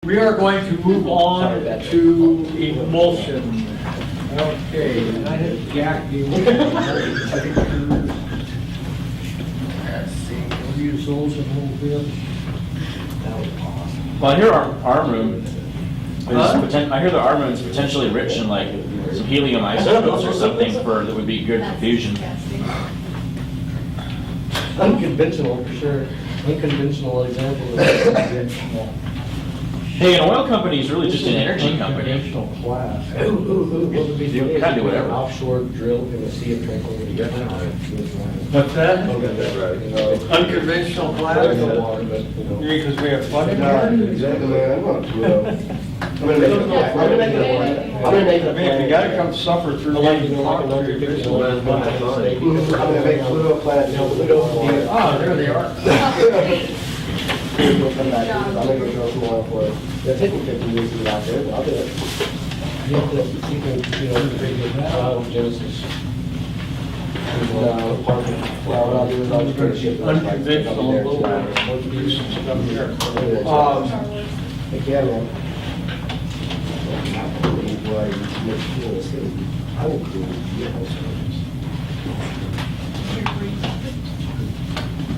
We are going to move on to emulsion. Okay, and I had Jack the emulsion. Let's see, we'll use those in a little bit. That was awesome. Well, I hear our arm room. Huh? I hear the arm room is potentially rich in like some helium isotopes or something that would be good for fusion. Unconventional for sure. Unconventional example of unconventional. Hey, an oil company is really just an energy company. Unconventional class. What would be They kinda do whatever. Offshore drill in the sea of tranquility. What's that? That's right. Unconventional class? Because we have fun. Exactly, man. I'm gonna make it. I'm gonna make it. Man, you gotta come suffer through. I'm gonna make Pluto a planet. Oh, there they are. We'll come back. I'm gonna go drill some oil for it. It'll take me 50 years to get out there, but I'll do it. You can, Genesis. No, well, what I'll do is I'll just try to ship it. Unconventional, a little bit. Let's do some stuff here. Heck yeah, man. I will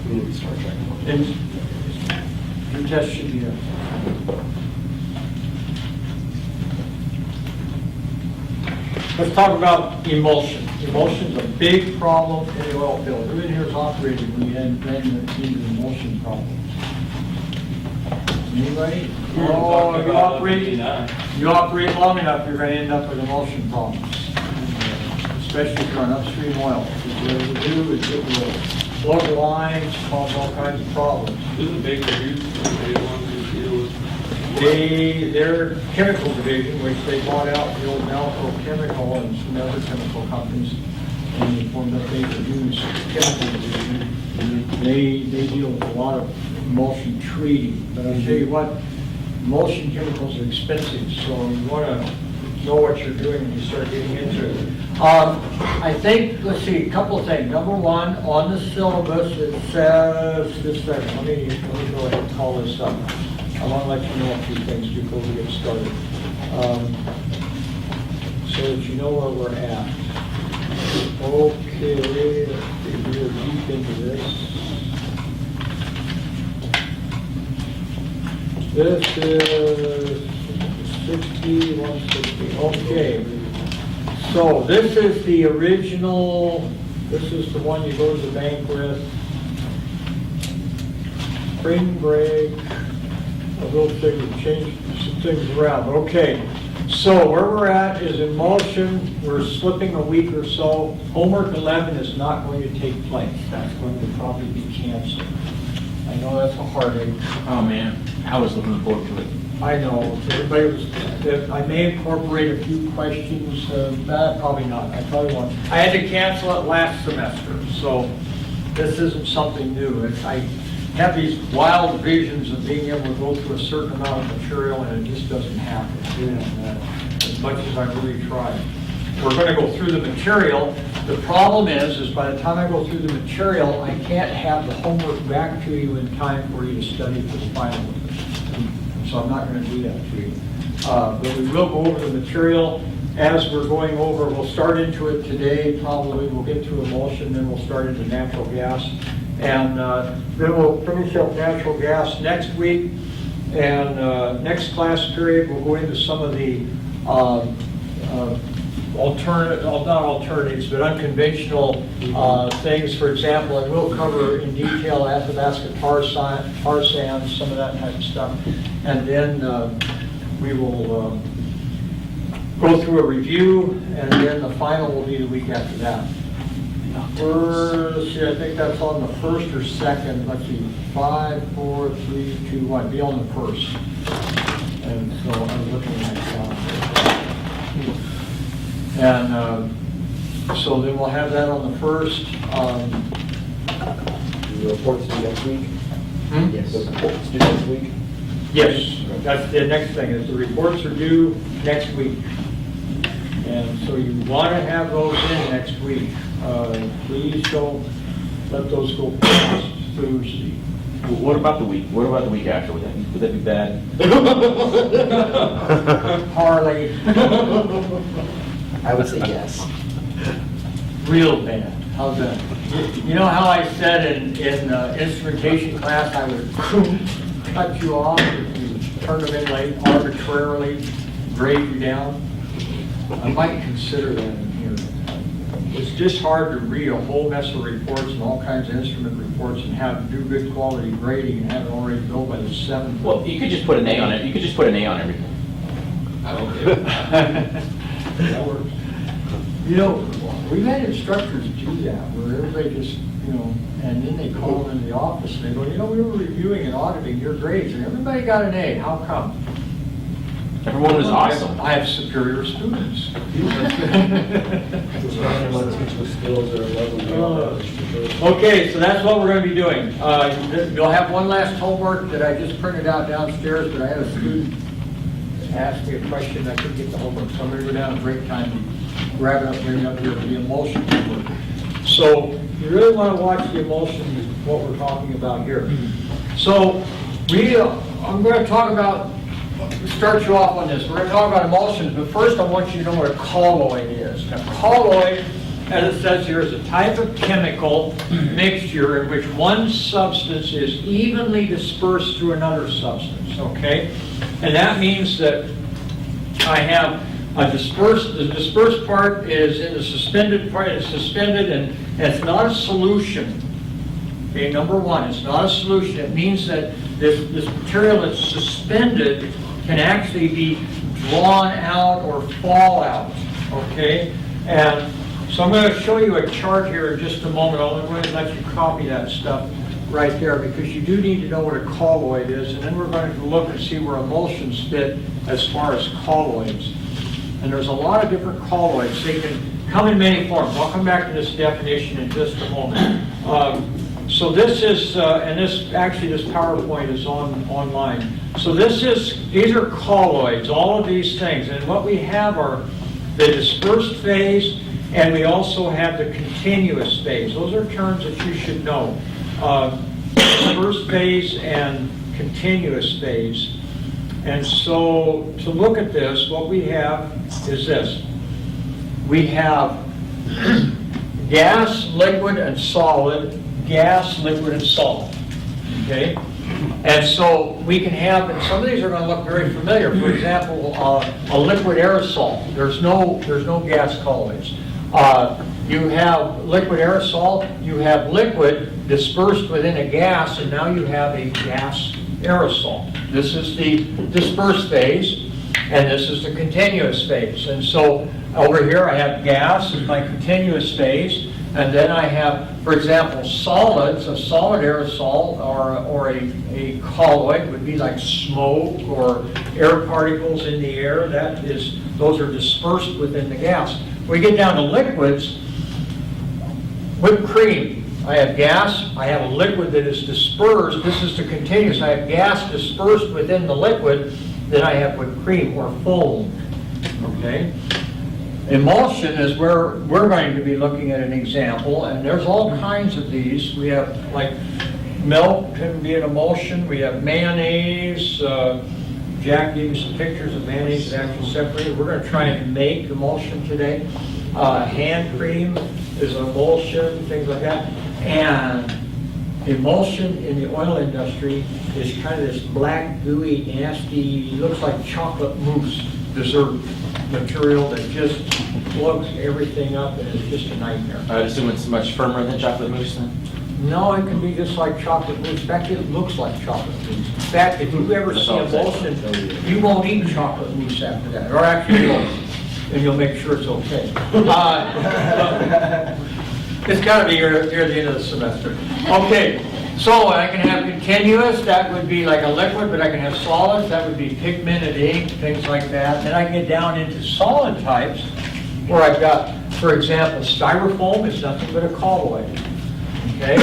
do Star Trek. And your test should be there. Let's talk about emulsion. Emulsion's a big problem in the oil field. Who in here is operating when you ran into emulsion problems? Anybody? Oh, you operate long enough, you're going to end up with emulsion problems. Especially if you're on upstream oil. What it will do is it will plug the lines, cause all kinds of problems. Isn't Baker Hughes the one who deal with? Their chemical division, which they bought out the old Nalco Chemical and some other chemical companies, and they formed up Baker Hughes Chemical Division. They deal with a lot of emulsion treating. But I'll tell you what, emulsion chemicals are expensive, so you want to know what you're doing when you start getting into it. I think, let's see, a couple of things. Number one, on the syllabus, it says, just a second, let me go ahead and call this up. I want to let you know a few things before we get started. So that you know where we're at. Okay, let's see, we're deep into this. This is 60, 160, okay. So this is the original, this is the one you go to the bank with. Spring break, those things, change some things around. Okay, so where we're at is emulsion. We're slipping a week or so. Homework 11 is not going to take place. That's going to probably be canceled. I know that's a heartache. Oh man, I was looking forward to it. I know, everybody was, I may incorporate a few questions, probably not, I probably won't. I had to cancel it last semester, so this isn't something new. I have these wild visions of being able to go through a certain amount of material, and it just doesn't happen, as much as I really try. We're going to go through the material. The problem is by the time I go through the material, I can't have the homework back to you in time for you to study for the final. So I'm not going to do that to you. But we will go over the material as we're going over. We'll start into it today, probably. We'll get to emulsion, then we'll start into natural gas. And then we'll finish up natural gas next week. And next class period, we'll go into some of the not alternatives, but unconventional things. For example, and we'll cover in detail Athabasca tar sands, some of that type of stuff. And then we will go through a review, and then the final will be the week after that. Let's see, I think that's on the first or second. Let's see, 5, 4, 3, 2, 1. Be on the first. And so I'm looking at that. And so then we'll have that on the first. The reports due next week? Yes. The reports due next week? Yes, that's the next thing, is the reports are due next week. And so you want to have those in next week. Please don't let those go past Thursday. What about the week? What about the week after? Would that be bad? Harley, I would say yes. real bad. How's that? You know how I said in instrumentation class, I would cut you off if you turned them in late, arbitrarily grade you down? I might consider that in here. It's just hard to read a whole mess of reports and all kinds of instrument reports and have do good quality grading and have it already built by the 7th. Well, you could just put an A on it. You could just put an A on everything. I don't care. That works. You know, we've had instructors do that, where everybody just, you know, and then they call them in the office and they go, you know, we were reviewing and auditing your grades and everybody got an A, how come? Everyone was awesome. I have superior students. Okay, so that's what we're going to be doing. You'll have one last homework that I just printed out downstairs, but I had a student ask me a question, I couldn't get the homework, so I'm going to go down at break time and grab it up, bring it up here for the emulsion homework. So you really want to watch the emulsion, what we're talking about here. So I'm going to talk about, start you off on this. We're going to talk about emulsions, but first I want you to know what a colloid is. A colloid, as it says here, is a type of chemical mixture in which one substance is evenly dispersed through another substance, okay? And that means that I have a dispersed, the dispersed part is in the suspended part, it's suspended and it's not a solution. Okay, number one, it's not a solution. It means that this material that's suspended can actually be drawn out or fall out, okay? And so I'm going to show you a chart here in just a moment. I'll go ahead and let you copy that stuff right there because you do need to know what a colloid is, and then we're going to look and see where emulsions fit as far as colloids. And there's a lot of different colloids. They can come in many forms. I'll come back to this definition in just a moment. So this is, and this PowerPoint is online. So these are colloids, all of these things. And what we have are the dispersed phase, and we also have the continuous phase. Those are terms that you should know. Dispersed phase and continuous phase. And so to look at this, what we have is this. We have gas, liquid, and solid. Gas, liquid, and solid. Okay? And so we can have, and some of these are going to look very familiar. For example, a liquid aerosol. There's no gas colloids. You have liquid aerosol, you have liquid dispersed within a gas, and now you have a gas aerosol. This is the dispersed phase, and this is the continuous phase. And so over here I have gas as my continuous phase, and then I have, for example, solids. A solid aerosol or a colloid would be like smoke or air particles in the air. Those are dispersed within the gas. When we get down to liquids, whipped cream. I have gas, I have a liquid that is dispersed. This is the continuous. I have gas dispersed within the liquid, then I have whipped cream or foam. Okay? Emulsion is where we're going to be looking at an example, and there's all kinds of these. We have like milk can be an emulsion. We have mayonnaise. Jack gave me some pictures of mayonnaise that actually separated. We're going to try and make emulsion today. Hand cream is an emulsion, things like that. And emulsion in the oil industry is kind of this black, gooey, nasty, looks like chocolate mousse dessert material that just plugs everything up and it's just a nightmare. I would assume it's much firmer than chocolate mousse then? No, it can be just like chocolate mousse. In fact, it looks like chocolate mousse. In fact, if you ever see emulsion, you won't eat chocolate mousse after that. Or actually, you won't. And you'll make sure it's okay. It's got to be near the end of the semester. Okay, so I can have continuous, that would be like a liquid, but I can have solids, that would be pigmented ink, things like that. Then I can get down into solid types, where I've got, for example, styrofoam is nothing but a colloid. Okay,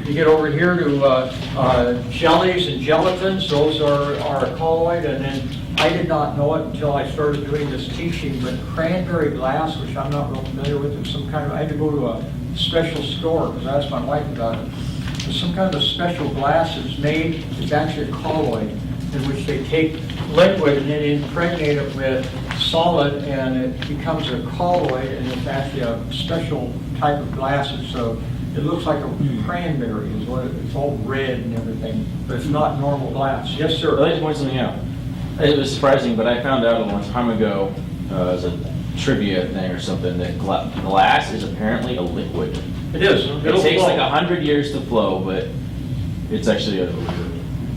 you get over here to jellies and gelatins, those are a colloid, and then I did not know it until I started doing this teaching, but cranberry glass, which I'm not real familiar with, is some kind of, I had to go to a special store because I asked my wife about it. There's some kind of a special glass that's made, it's actually a colloid, in which they take liquid and then impregnate it with solid, and it becomes a colloid, and it's actually a special type of glass. It looks like a cranberry, is what it's all red and everything, but it's not normal glass. Yes, I'd sir. like to point something out. It was surprising, but I found out a long time ago, as a trivia thing or something, that glass is apparently a liquid. It is. It takes like 100 years to flow, but it's actually a...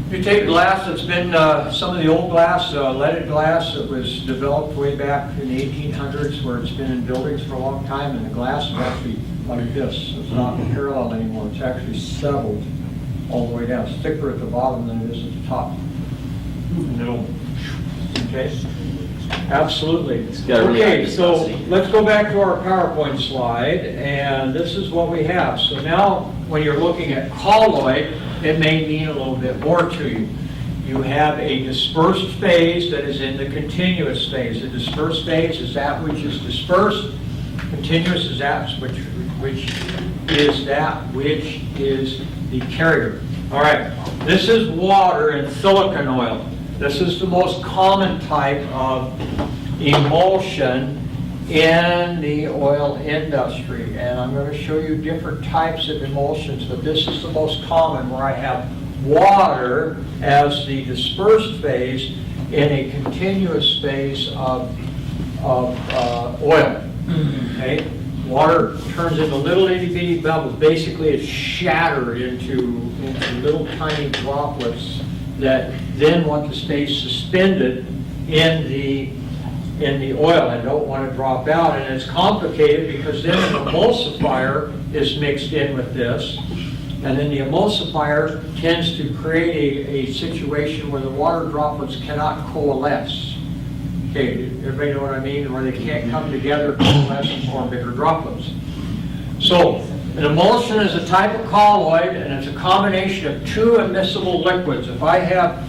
You take glass that's been, some of the old glass, leaded glass that was developed way back in the 1800s, where it's been in buildings for a long time, and the glass is actually like this. It's not parallel anymore. It's actually settled all the way down. It's thicker at the bottom than it is at the top. And it'll, okay? Absolutely. got a really high Okay, so viscosity. let's go back to our PowerPoint slide, and this is what we have. So now, when you're looking at colloid, it may mean a little bit more to you. You have a dispersed phase that is in the continuous phase. The dispersed phase is that which is dispersed. Continuous is that which is that which is the carrier. All right, this is water and silicon oil. This is the most common type of emulsion in the oil industry, and I'm going to show you different types of emulsions, but this is the most common, where I have water as the dispersed phase in a continuous phase of oil. Okay, water turns into little itty bitty bubbles. Basically, it's shattered into little tiny droplets that then want to stay suspended in the oil and don't want to drop out. And it's complicated because then an emulsifier is mixed in with this, and then the emulsifier tends to create a situation where the water droplets cannot coalesce. Okay, everybody know what I mean? Where they can't come together, coalesce, and form bigger droplets. So an emulsion is a type of colloid, and it's a combination of two immiscible liquids. If I have,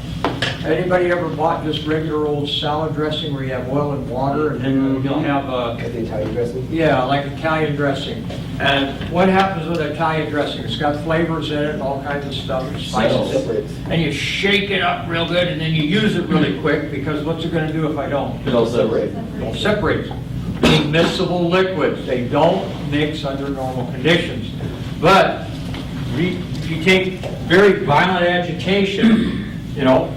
anybody ever bought just regular old salad dressing where you have oil and water, and then you'll have Like the Italian dressing? yeah, like Italian dressing. And what happens with Italian dressing? It's got flavors in it and all kinds of stuff, and spices. Separates. And you shake it up real good, and then you use it really quick, because what's it gonna do if I don't? It also... It'll separate. Immiscible liquids, they don't mix under normal conditions. But if you take very violent agitation, you know,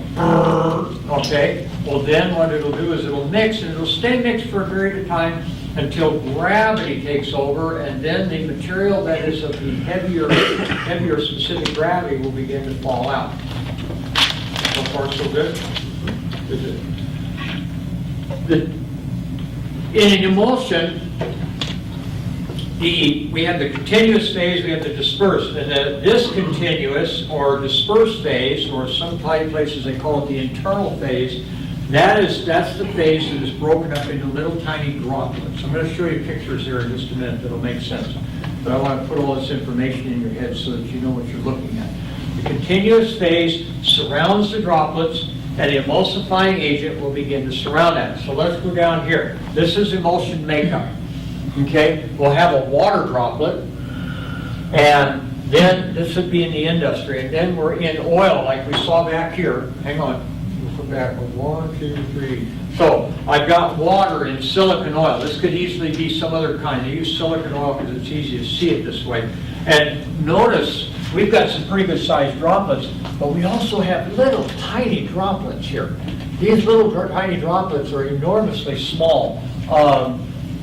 okay, well then what it'll do is it'll mix, and it'll stay mixed for a period of time until gravity takes over, and then the material that is of the heavier specific gravity will begin to fall out. So far so good? In an emulsion, we have the continuous phase, we have the dispersed, and the discontinuous or dispersed phase, or some places they call it the internal phase, that's the phase that is broken up into little tiny droplets. I'm going to show you pictures here in just a minute that'll make sense, but I want to put all this information in your head so that you know what you're looking at. The continuous phase surrounds the droplets, and the emulsifying agent will begin to surround that. So let's go down here. This is emulsion makeup. Okay, we'll have a water droplet, and then this would be in the industry, and then we're in oil like we saw back here. Hang on, we'll go back. 1, 2, 3. So I've got water in silicon oil. This could easily be some other kind. They use silicon oil because it's easy to see it this way. And notice we've got some pretty good sized droplets, but we also have little tiny droplets here. These little tiny droplets are enormously small.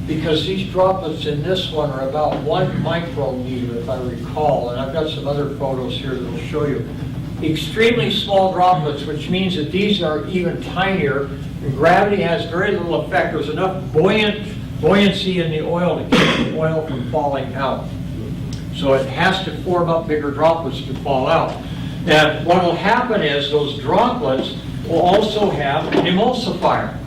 Because these droplets in this one are about 1 micrometer, if I recall, and I've got some other photos here that will show you. Extremely small droplets, which means that these are even tinier, and gravity has very little effect. There's enough buoyancy in the oil to keep the oil from falling out. So it has to form up bigger droplets to fall out. And what will happen is those droplets will also have an emulsifier.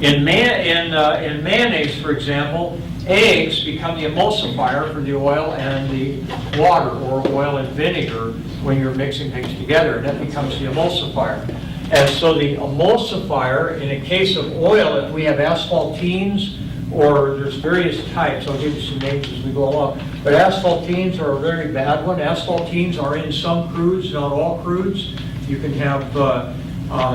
In mayonnaise, for example, eggs become the emulsifier for the oil and the water, or oil and vinegar, when you're mixing things together, and that becomes the emulsifier. And so the emulsifier, in a case of oil, if we have asphaltenes or there's various types, I'll give you some names as we go along. But asphaltenes are a very bad one. Asphaltenes are in some crudes, not all crudes. You can have,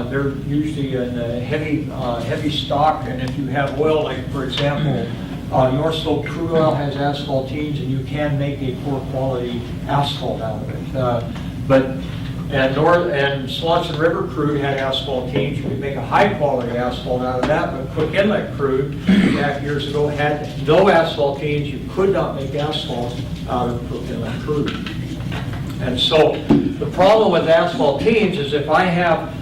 they're usually in heavy stock, and if you have oil, like for example, North Slope crude oil has asphaltenes, and you can make a poor quality asphalt out of it. And Swanson River crude had asphaltenes. You could make a high quality asphalt out of that, but Cook Inlet crude back years ago had no asphaltenes. You could not make asphalt out of Cook Inlet crude. And so the problem with asphaltenes is if I have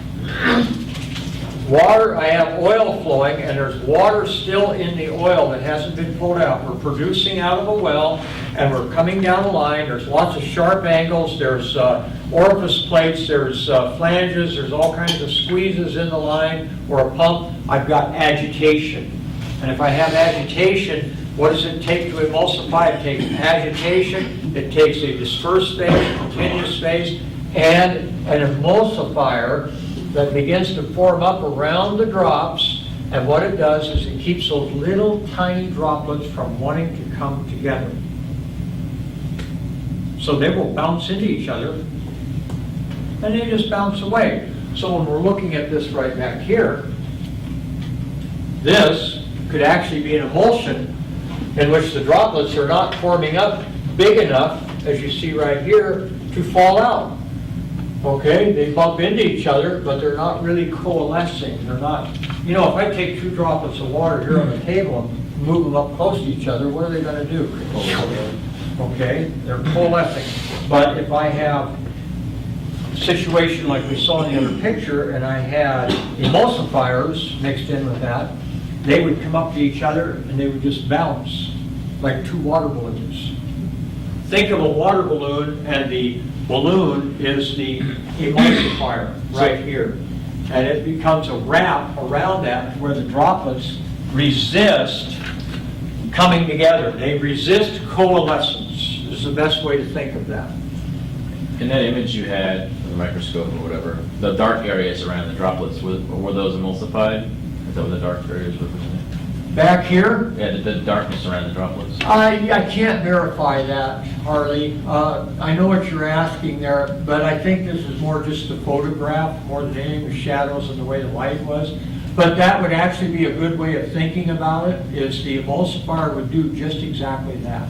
water, I have oil flowing, and there's water still in the oil that hasn't been pulled out. We're producing out of a well, and we're coming down the line. There's lots of sharp angles. There's orifice plates. There's flanges. There's all kinds of squeezes in the line or a pump. I've got agitation. And if I have agitation, what does it take to emulsify? It takes agitation. It takes a dispersed phase, continuous phase, and an emulsifier that begins to form up around the drops, and what it does is it keeps those little tiny droplets from wanting to come together. So they will bounce into each other, and they just bounce away. So when we're looking at this right back here, this could actually be an emulsion in which the droplets are not forming up big enough, as you see right here, to fall out. Okay, they bump into each other, but they're not really coalescing. They're not, you know, if I take 2 droplets of water here on the table and move them up close to each other, what are they going to do? Okay, they're coalescing. But if I have a situation like we saw in the other picture, and I had emulsifiers mixed in with that, they would come up to each other and they would just bounce like 2 water balloons. Think of a water balloon, and the balloon is the emulsifier right here. And it becomes a wrap around that where the droplets resist coming together. They resist coalescence, is the best way to think of that. In that image you had, in the microscope or whatever, the dark areas around the droplets, were those emulsified? Is that what the dark areas were? Back here, Yeah, the darkness around the droplets. I can't verify that, Harley. I know what you're asking there, but I think this is more just a photograph, more than anything, the shadows and the way the light was. But that would actually be a good way of thinking about it, is the emulsifier would do just exactly that.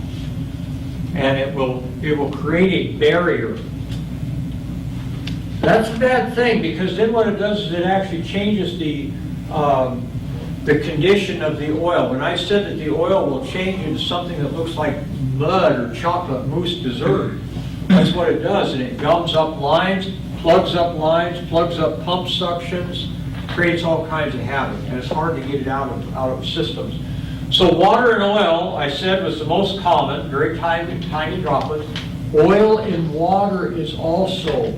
And it will create a barrier. That's a bad thing, because then what it does is it actually changes the condition of the oil. When I said that the oil will change into something that looks like mud or chocolate mousse dessert, that's what it does. And it gums up lines, plugs up pump suctions, creates all kinds of havoc, and it's hard to get it out of systems. So water and oil, I said, was the most common, very tiny droplets. Oil in water is also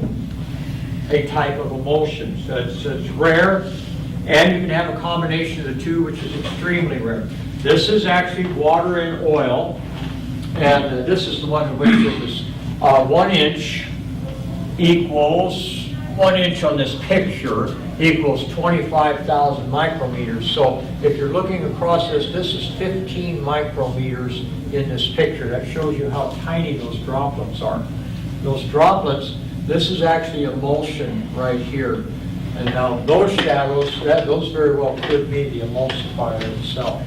a type of emulsion. So it's rare. And you can have a combination of the two, which is extremely rare. This is actually water and oil, and this is the one in which it was 1 inch equals, 1 inch on this picture equals 25,000 micrometers. So if you're looking across this is 15 micrometers in this picture. That shows you how tiny those droplets are. Those droplets, this is actually emulsion right here. And now those shadows, those very well could be the emulsifier itself.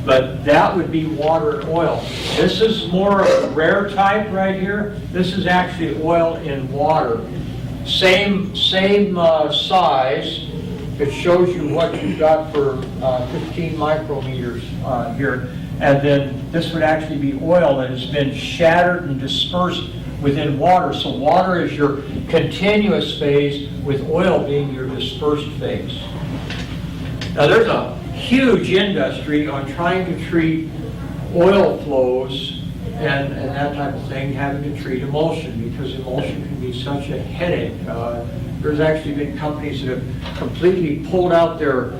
But that would be water and oil. This is more of a rare type right here. This is actually oil in water. Same size. It shows you what you've got for 15 micrometers here. And then this would actually be oil that has been shattered and dispersed within water. So water is your continuous phase, with oil being your dispersed phase. Now there's a huge industry on trying to treat oil flows and that type of thing, having to treat emulsion, because emulsion can be such a headache. There's actually been companies that have completely pulled out their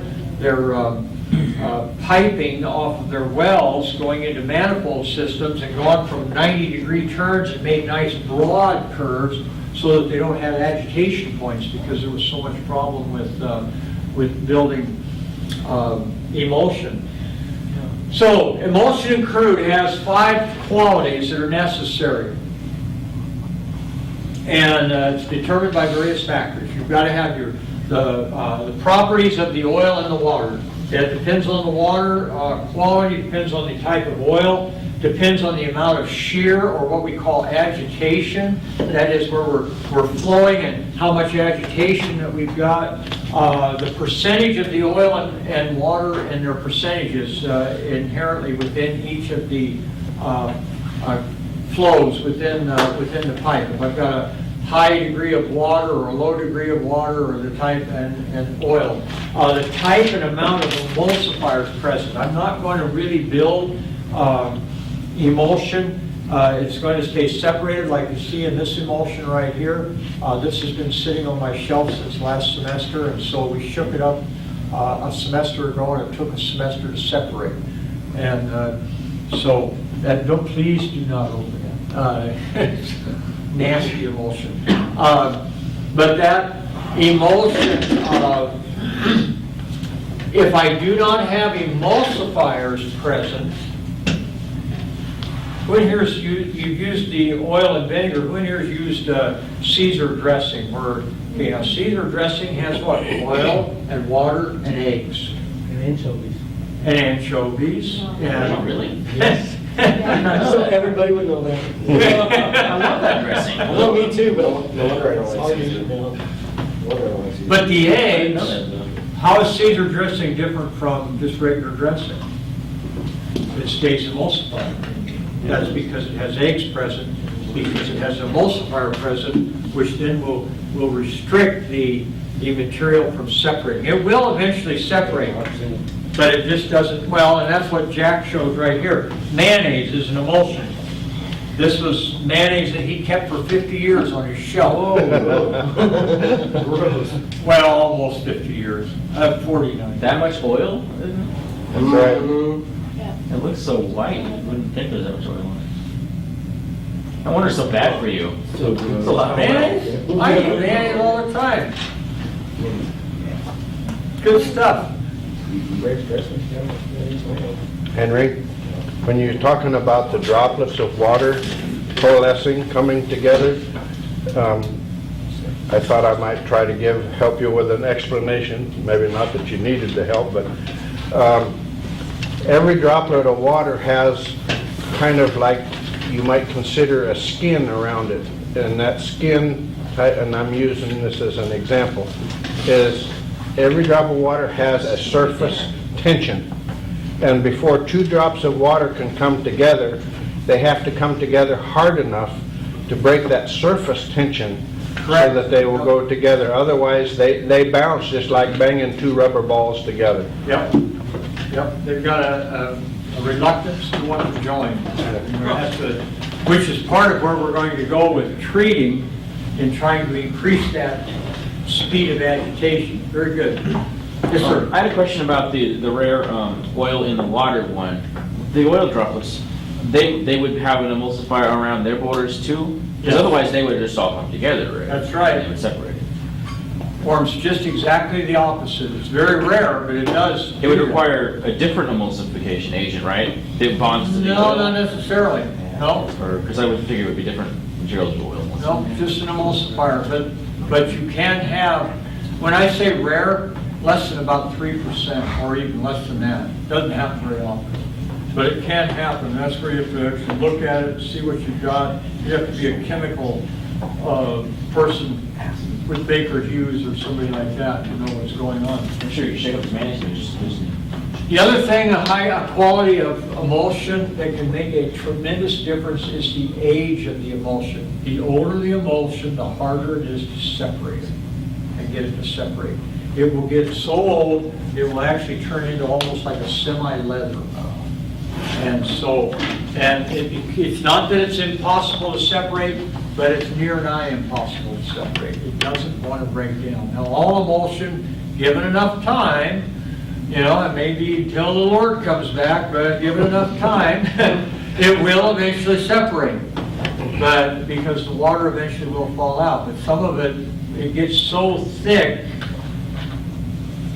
piping off of their wells going into manifold systems and gone from 90-degree turns and made nice broad curves so that they don't have agitation points, because there was so much problem with building emulsion. So emulsion in crude has 5 qualities that are necessary. And it's determined by various factors. You've got to have the properties of the oil and the water. It depends on the water quality, depends on the type of oil, depends on the amount of shear or what we call agitation. That is where we're flowing and how much agitation that we've got. The percentage of the oil and water and their percentages inherently within each of the flows within the pipe. If I've got a high degree of water or a low degree of water or the type and oil. The type and amount of emulsifiers present. I'm not going to really build emulsion. It's going to stay separated like you see in this emulsion right here. This has been sitting on my shelf since last semester, and so we shook it up a semester ago, and it took a semester to separate. And so please do not open it. It's nasty emulsion. But that emulsion, if I do not have emulsifiers present, who in here has you've used the oil and vinegar? Who in here has used Caesar dressing? Okay, now Caesar dressing has what? Oil and water and eggs. And anchovies. And anchovies. Oh, And really? Yes. So everybody would know that. I love that dressing. Well, me too, but no wonder I don't like Caesar. No wonder I don't like Caesar. But the I eggs, didn't know that, though. how is Caesar dressing different from just regular dressing? It stays emulsified. That's because it has eggs present, because it has an emulsifier present, which then will restrict the material from separating. It will eventually separate, but it just doesn't, well, and that's what Jack shows right here. Mayonnaise is an emulsion. This was mayonnaise that he kept for 50 years on his shelf. Gross. Well, almost 50 years, 49. That much oil? That's right. It looks so white. You wouldn't think there's that much oil in it. No wonder it's so bad for you. So It's a lot of Mayonnaise? oil. I eat mayonnaise all the time. Good stuff. Henry, when you're talking about the droplets of water coalescing, coming together, I thought I might try to help you with an explanation, maybe not that you needed the help, but every droplet of water has kind of like you might consider a skin around it. And that skin, and I'm using this as an example, is every drop of water has a surface tension. And before 2 drops of water can come together, they have to come together hard enough to break that surface tension so that they will go together. Otherwise, they bounce just like banging 2 rubber balls together. Yep. Yep, they've got a reluctance to want to join. Which is part of where we're going to go with treating and trying to increase that speed of agitation. Very good. Yes, sir. I had a question about the rare oil in the water one. The oil droplets, they would have an emulsifier around their borders too? Because Yes. otherwise they would just all come together, right? That's right. They would separate it. Forms just exactly the opposite. It's very rare, but it does. It would require a different emulsification agent, right? That bonds to the No, oil? not necessarily. No, Or, because I would figure it would be different materials of oil. no, just an emulsifier. But you can have, when I say rare, less than about 3% or even less than that. Doesn't happen very often. But it can happen. That's where you have to actually look at it, see what you've got. You have to be a chemical person with Baker Hughes or somebody like that to know what's going on. I'm sure you shake up the mayonnaise and just loosen it. The other thing, a quality of emulsion that can make a tremendous difference is the age of the emulsion. The older the emulsion, the harder it is to separate it and get it to separate. It will get so old, it will actually turn into almost like a semi-leather. And so, it's not that it's impossible to separate, but it's near nigh impossible to separate. It doesn't want to break down. Now, all emulsion, given enough time, it may be until the Lord comes back, but given enough time, it will eventually separate. But because the water eventually will fall out. But some of it gets so thick,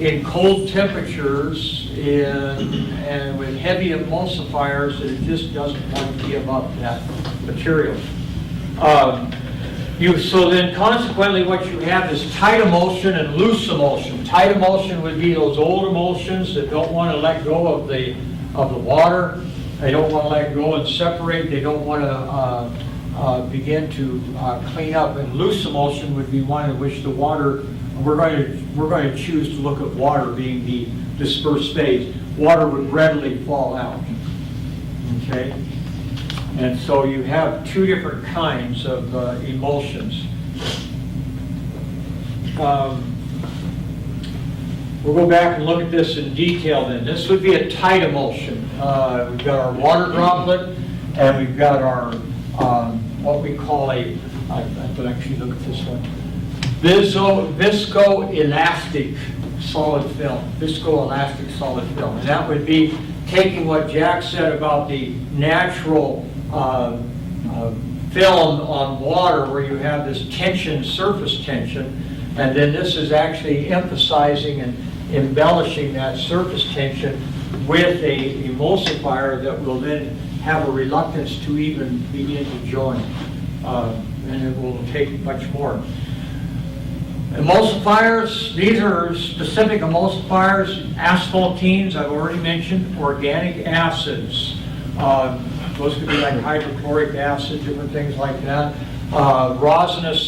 in cold temperatures and with heavy emulsifiers that it just doesn't want to give up that material. So then consequently what you have is tight emulsion and loose emulsion. Tight emulsion would be those old emulsions that don't want to let go of the water. They don't want to let go and separate. They don't want to begin to clean up. And loose emulsion would be one in which the water, we're going to choose to look at water being the dispersed phase. Water would readily fall out. Okay? And so you have two different kinds of emulsions. We'll go back and look at this in detail then. This would be a tight emulsion. We've got our water droplet, and we've got our, what we call I could actually look at this one. Viscoelastic solid film. Viscoelastic solid film. And that would be taking what Jack said about the natural film on water where you have this tension, surface tension, and then this is actually emphasizing and embellishing that surface tension with a emulsifier that will then have a reluctance to even begin to join, and it will take much more. Emulsifiers, these are specific emulsifiers. Asphaltenes, I've already mentioned. Organic acids. Those could be like hydrochloric acid, different things like that. Rosinous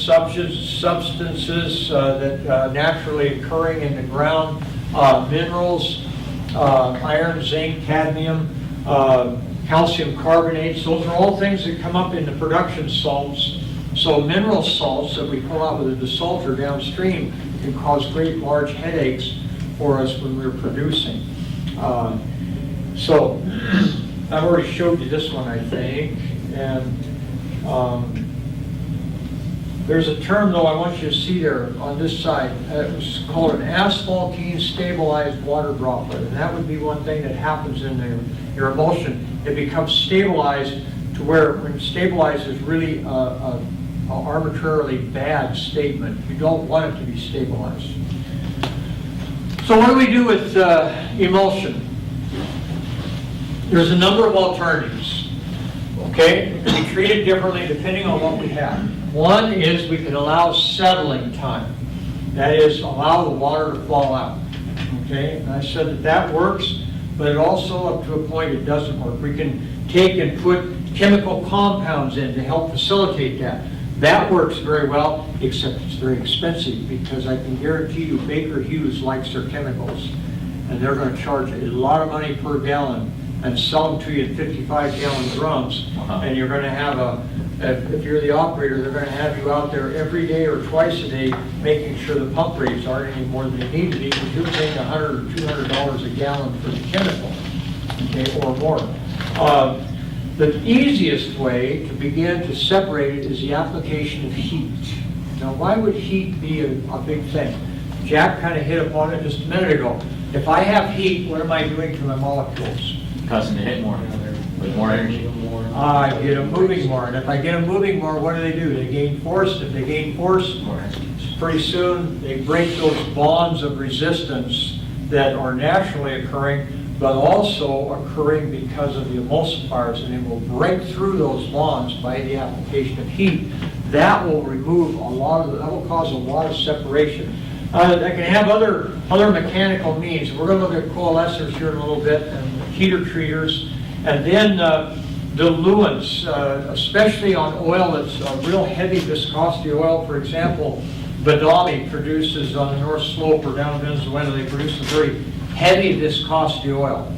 substances that naturally occurring in the ground. Minerals, iron, zinc, cadmium, calcium carbonates. Those are all things that come up in the production salts. So mineral salts that we pull out with a desalter downstream can cause great large headaches for us when we're producing. So I've already showed you this one, I think, and there's a term though I want you to see there on this side. It was called an asphaltene stabilized water droplet, and that would be one thing that happens in your emulsion. It becomes stabilized to where when stabilized is really a arbitrarily bad statement. You don't want it to be stabilized. So what do we do with emulsion? There's a number of alternatives. Okay, it can be treated differently depending on what we have. One is we can allow settling time. That is, allow the water to fall out. Okay, and I said that works, but it also, up to a point, it doesn't work. We can take and put chemical compounds in to help facilitate that. That works very well, except it's very expensive, because I can guarantee you Baker Hughes likes their chemicals, and they're going to charge a lot of money per gallon and sell them to you in 55-gallon drums. And you're going to have if you're the operator, they're going to have you out there every day or twice a day making sure the pump rates aren't any more than they need to be, because you're paying $100 or $200 a gallon for the chemical, okay, or more. The easiest way to begin to separate it is the application of heat. Now, why would heat be a big thing? Jack kind of hit upon it just a minute ago. If I have heat, what am I doing to my molecules? Causing them to hit more, with more energy. I get them moving more, and if I get them moving more, what do? They gain force. If they gain force, pretty soon they break those bonds of resistance that are naturally occurring, but also occurring because of the emulsifiers, and it will break through those bonds by the application of heat. That will remove that will cause a lot of separation. That can have other mechanical means. We're going to look at coalescers here in a little bit, and heater treaters, and then diluents, especially on oil that's a real heavy viscosity oil. For example, Badami produces on the North Slope or down in Venezuela, they produce a very heavy viscosity oil.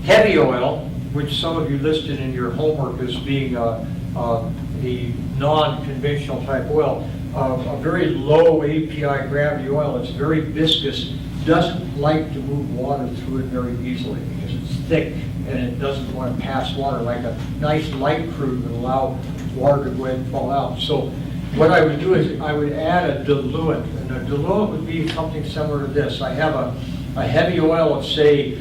Heavy oil, which some of you listed in your homework as being the non-conventional type oil, a very low API gravity oil. It's very viscous, doesn't like to move water through it very easily because it's thick and it doesn't want to pass water, like a nice light crude would allow water to go ahead and fall out. So what I would do is I would add a diluent, and a diluent would be something similar to this. I have a heavy oil of, say,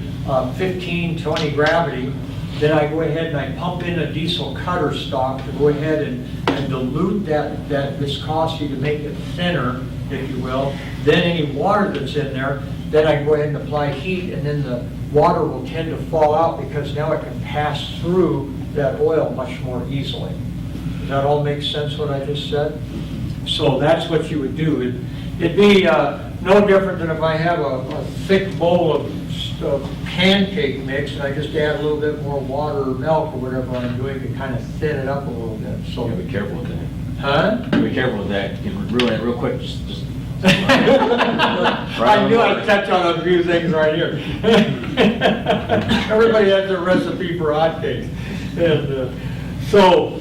15, 20 gravity. Then I go ahead and I pump in a diesel cutter stock to go ahead and dilute that viscosity to make it thinner if you will, then any water that's in there, then I can go ahead and apply heat, and then the water will tend to fall out because now it can pass through that oil much more easily. Does that all make sense, what I just said? So that's what you would do. It'd be no different than if I have a thick bowl of pancake mix and I just add a little bit more water or milk or whatever I'm doing to kind of thin it up a little bit. So, Yeah, be careful with that. huh? Be careful with that. You can ruin it real quick. Just I knew I'd touch on a few things right here. Everybody has their recipe for hotcakes. And so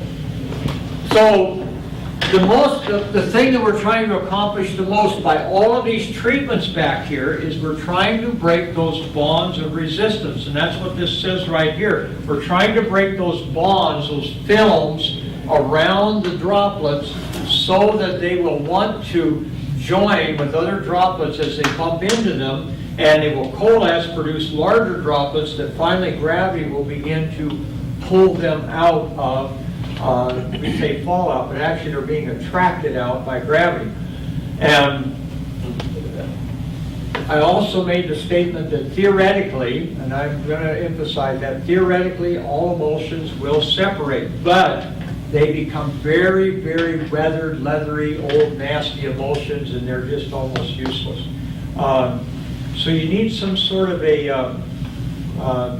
the thing that we're trying to accomplish the most by all of these treatments back here is we're trying to break those bonds of resistance. And that's what this says right here. We're trying to break those bonds, those films around the droplets so that they will want to join with other droplets as they bump into them, and they will coalesce, produce larger droplets that finally gravity will begin to pull them out of, we say fallout, but actually they're being attracted out by gravity. And I also made the statement that theoretically, and I'm going to emphasize that, theoretically all emulsions will separate, but they become very, very weathered, leathery, old, nasty emulsions, and they're just almost useless. So you need some sort of a,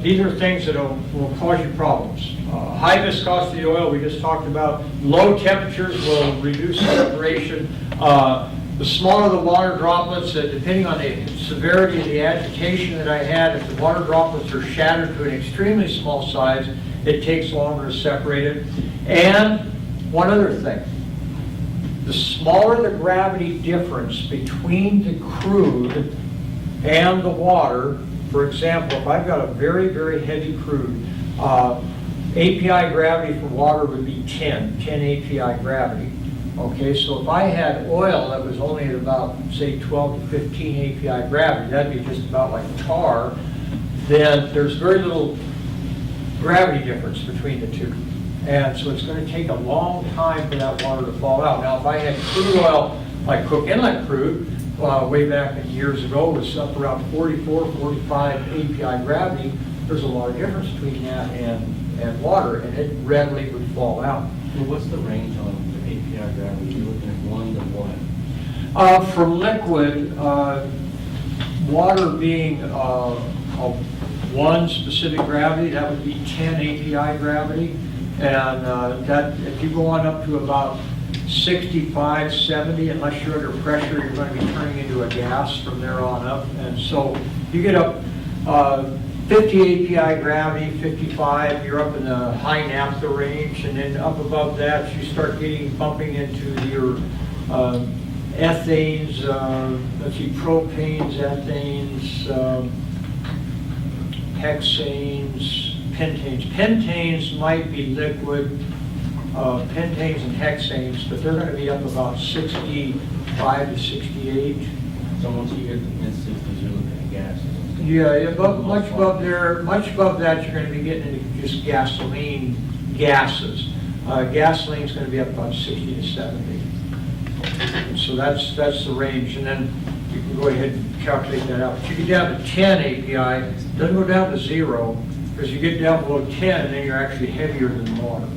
these are things that will cause you problems. High viscosity oil, we just talked about. Low temperatures will reduce separation. The smaller the water droplets, depending on the severity of the agitation that I had, if the water droplets are shattered to an extremely small size, it takes longer to separate it. And one other thing, the smaller the gravity difference between the crude and the water, for example, if I've got a very, very heavy crude, API gravity for water would be 10 API gravity. Okay, so if I had oil that was only at about, say, 12 to 15 API gravity, that'd be just about like tar, then there's very little gravity difference between the two. And so it's going to take a long time for that water to fall out. Now, if I had crude oil, like Cook Inlet crude, way back years ago, was up around 44, 45 API gravity, there's a lot of difference between that and water, and it readily would fall out. Well, what's the range on the API gravity? You're looking at 1 to what? For liquid, water being one specific gravity, that would be 10 API gravity. And that, if you go on up to about 65, 70, unless you're under pressure, you're going to be turning into a gas from there on up. And so you get up 50 API gravity, 55, you're up in the high naphtha range, and then up above that, you start bumping into your ethanes, let's see, propanes, ethanes, hexanes, pentanes. Pentanes might be liquid, pentanes and hexanes, but they're going to be up about 65 to 68. So once you get to mid-60s, you're looking at gases. Yeah, much above there, much above that, you're going to be getting into just gasoline gases. Gasoline's going to be up about 60 to 70. So that's the range, and then you can go ahead and calculate that out. But you get down to 10 API, it doesn't go down to 0, because you get down below 10, and then you're actually heavier than water.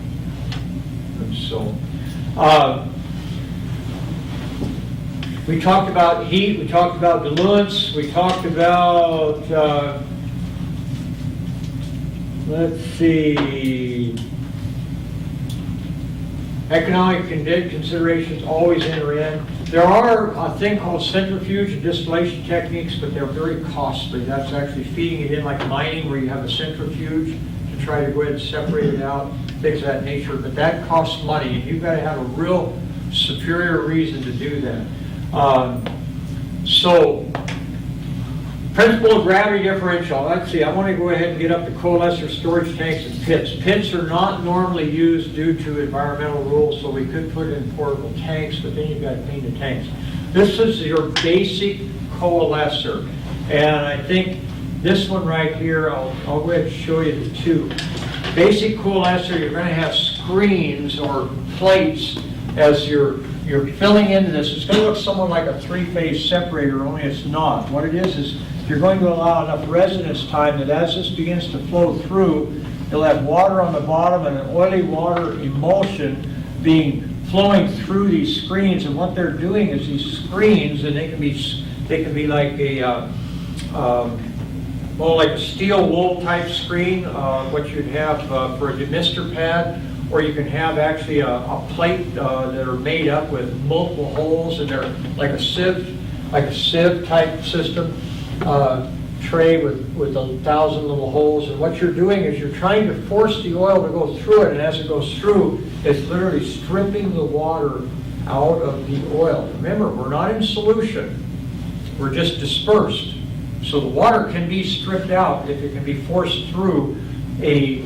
And so, we talked about heat, we talked about diluents, we talked about, let's see, economic considerations always enter in. There are a thing called centrifuge and distillation techniques, but they're very costly. That's actually feeding it in like mining, where you have a centrifuge to try to go ahead and separate it out, things of that nature. But that costs money, and you've got to have a real superior reason to do that. So, principle of gravity differential. Let's see, I want to go ahead and get up to coalescer storage tanks and pits. Pits are not normally used due to environmental rules, so we could put in portable tanks, but then you've got to clean the tanks. This is your basic coalescer, and I think this one right here, I'll go ahead and show you the two. Basic coalescer, you're going to have screens or plates as your you're filling into this, it's going to look somewhat like a three-phase separator, only it's not. What it is you're going to allow enough residence time that as this begins to flow through, you'll have water on the bottom and an oily water emulsion flowing through these screens. And what they're doing is these screens, and they can be like a like a steel wool type screen, what you'd have for a demister pad, or you can have actually a plate that are made up with multiple holes, and they're like a sieve type system. Tray with 1,000 little holes, and what you're doing is you're trying to force the oil to go through it, and as it goes through, it's literally stripping the water out of the oil. Remember, we're not in solution, we're just dispersed. So the water can be stripped out if it can be forced through a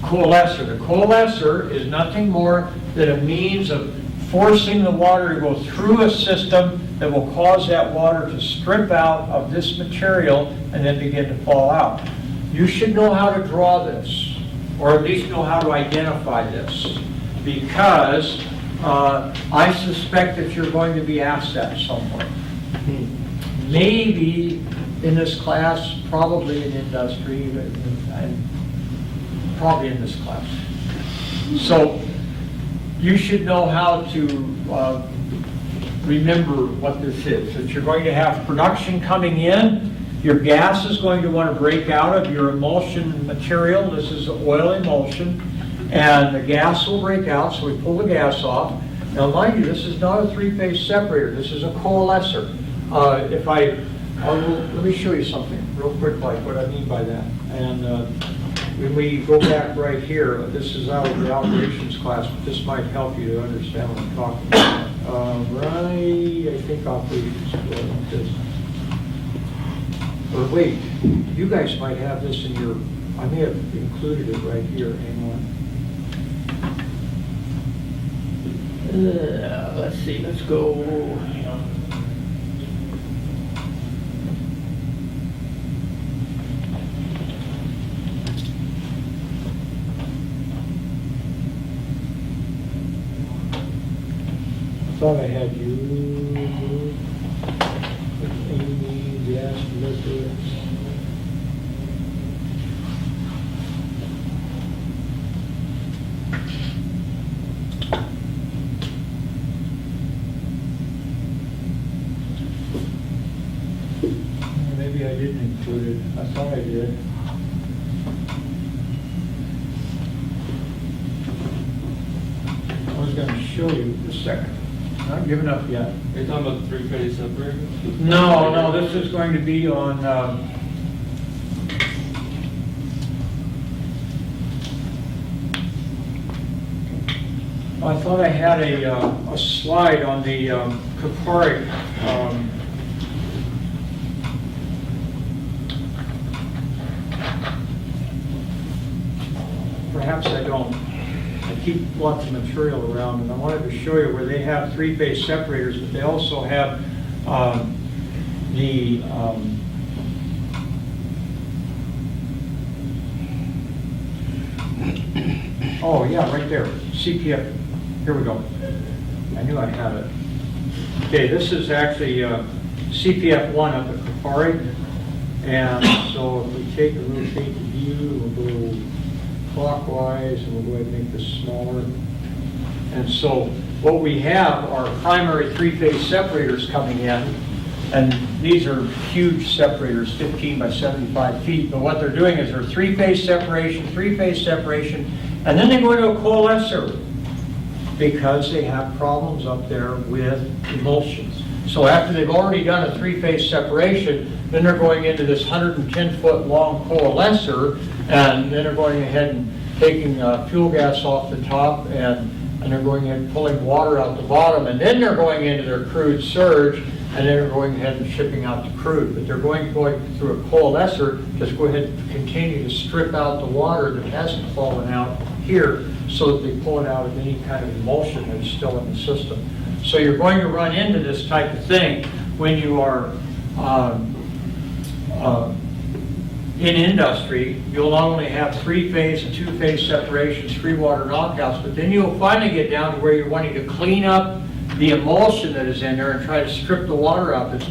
coalescer. The coalescer is nothing more than a means of forcing the water to go through a system that will cause that water to strip out of this material and then begin to fall out. You should know how to draw this, or at least know how to identify this, because I suspect that you're going to be asked that somewhere. Maybe in this class, probably in industry, and probably in this class. So you should know how to remember what this is. That you're going to have production coming in, your gas is going to want to break out of your emulsion material. This is oil emulsion, and the gas will break out, so we pull the gas off. Now mind you, this is not a three-phase separator, this is a coalescer. Let me show you something real quick, like what I mean by that. And when we go back right here, this is out of the operations class, but this might help you to understand what I'm talking about. Right, I think operations like this. Or wait, you guys might have this in your, I may have included it right here, hang on. Let's see, let's go. Hang on. I thought I had you. Amy, gas, liquid. Maybe I didn't include it. I thought I did. I was going to show you in a second. Not giving up yet. Are you talking about the three-phase separator? No, this is going to be on, I thought I had a slide on the Kapari. Perhaps I don't. I keep lots of material around, and I wanted to show you where they have three-phase separators, but they also have oh yeah, right there, CPF. Here we go. I knew I had it. Okay, this is actually CPF1 of the Kapari, and so if we take a rotate the view, we'll go clockwise, and we'll go ahead and make this smaller. And so what we have are primary three-phase separators coming in, and these are huge separators, 15 by 75 feet, but what they're doing is they're three-phase separation, and then they go into a coalescer because they have problems up there with emulsions. So after they've already done a three-phase separation, then they're going into this 110-foot long coalescer, and then they're going ahead and taking fuel gas off the top, and they're going ahead and pulling water out the bottom, and then they're going into their crude surge, and then they're going ahead and shipping out the crude. But they're going through a coalescer, just go ahead and continue to strip out the water that hasn't fallen out here, so that they pull it out of any kind of emulsion that's still in the system. So you're going to run into this type of thing when you are in industry. You'll not only have three-phase and two-phase separations, free water knockouts, but then you'll finally get down to where you're wanting to clean up the emulsion that is in there and try to strip the water out that's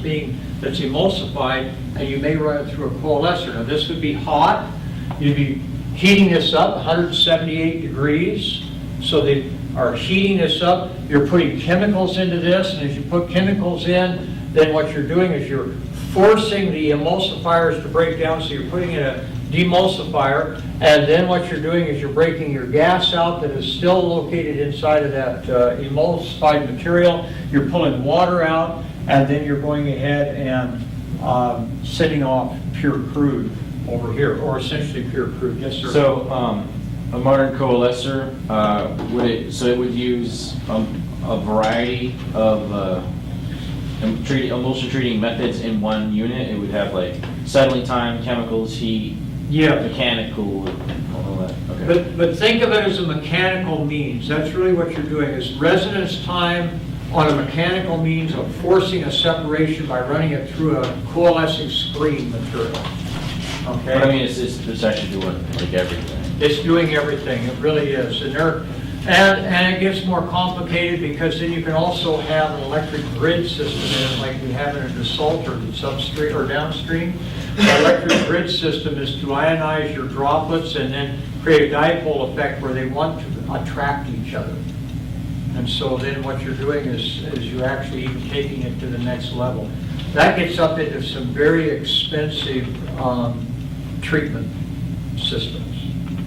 emulsified, and you may run it through a coalescer. Now, this would be hot. You'd be heating this up 178 degrees. So they are heating this up. You're putting chemicals into this, and as you put chemicals in, then what you're doing is you're forcing the emulsifiers to break down, so you're putting in a demulsifier, and then what you're doing is you're breaking your gas out that is still located inside of that emulsified material. You're pulling water out, and then you're going ahead and sending off pure crude over here, or essentially pure crude. Yes, sir? So, a modern coalescer, it would use a variety of emulsion treating methods in one unit. It would have like settling time, chemicals, heat, Yeah. mechanical, all that. Okay. But think of it as a mechanical means. That's really what you're doing, is residence time on a mechanical means of forcing a separation by running it through a coalescing screen material. Okay? But I mean, it's actually doing like everything. It's doing everything, it really is. And it gets more complicated because then you can also have an electric grid system in it, like we have in a desalter that's upstream or downstream. The electric grid system is to ionize your droplets and then create a dipole effect where they want to attract each other. And so then what you're doing is you're actually even taking it to the next level. That gets up into some very expensive treatment systems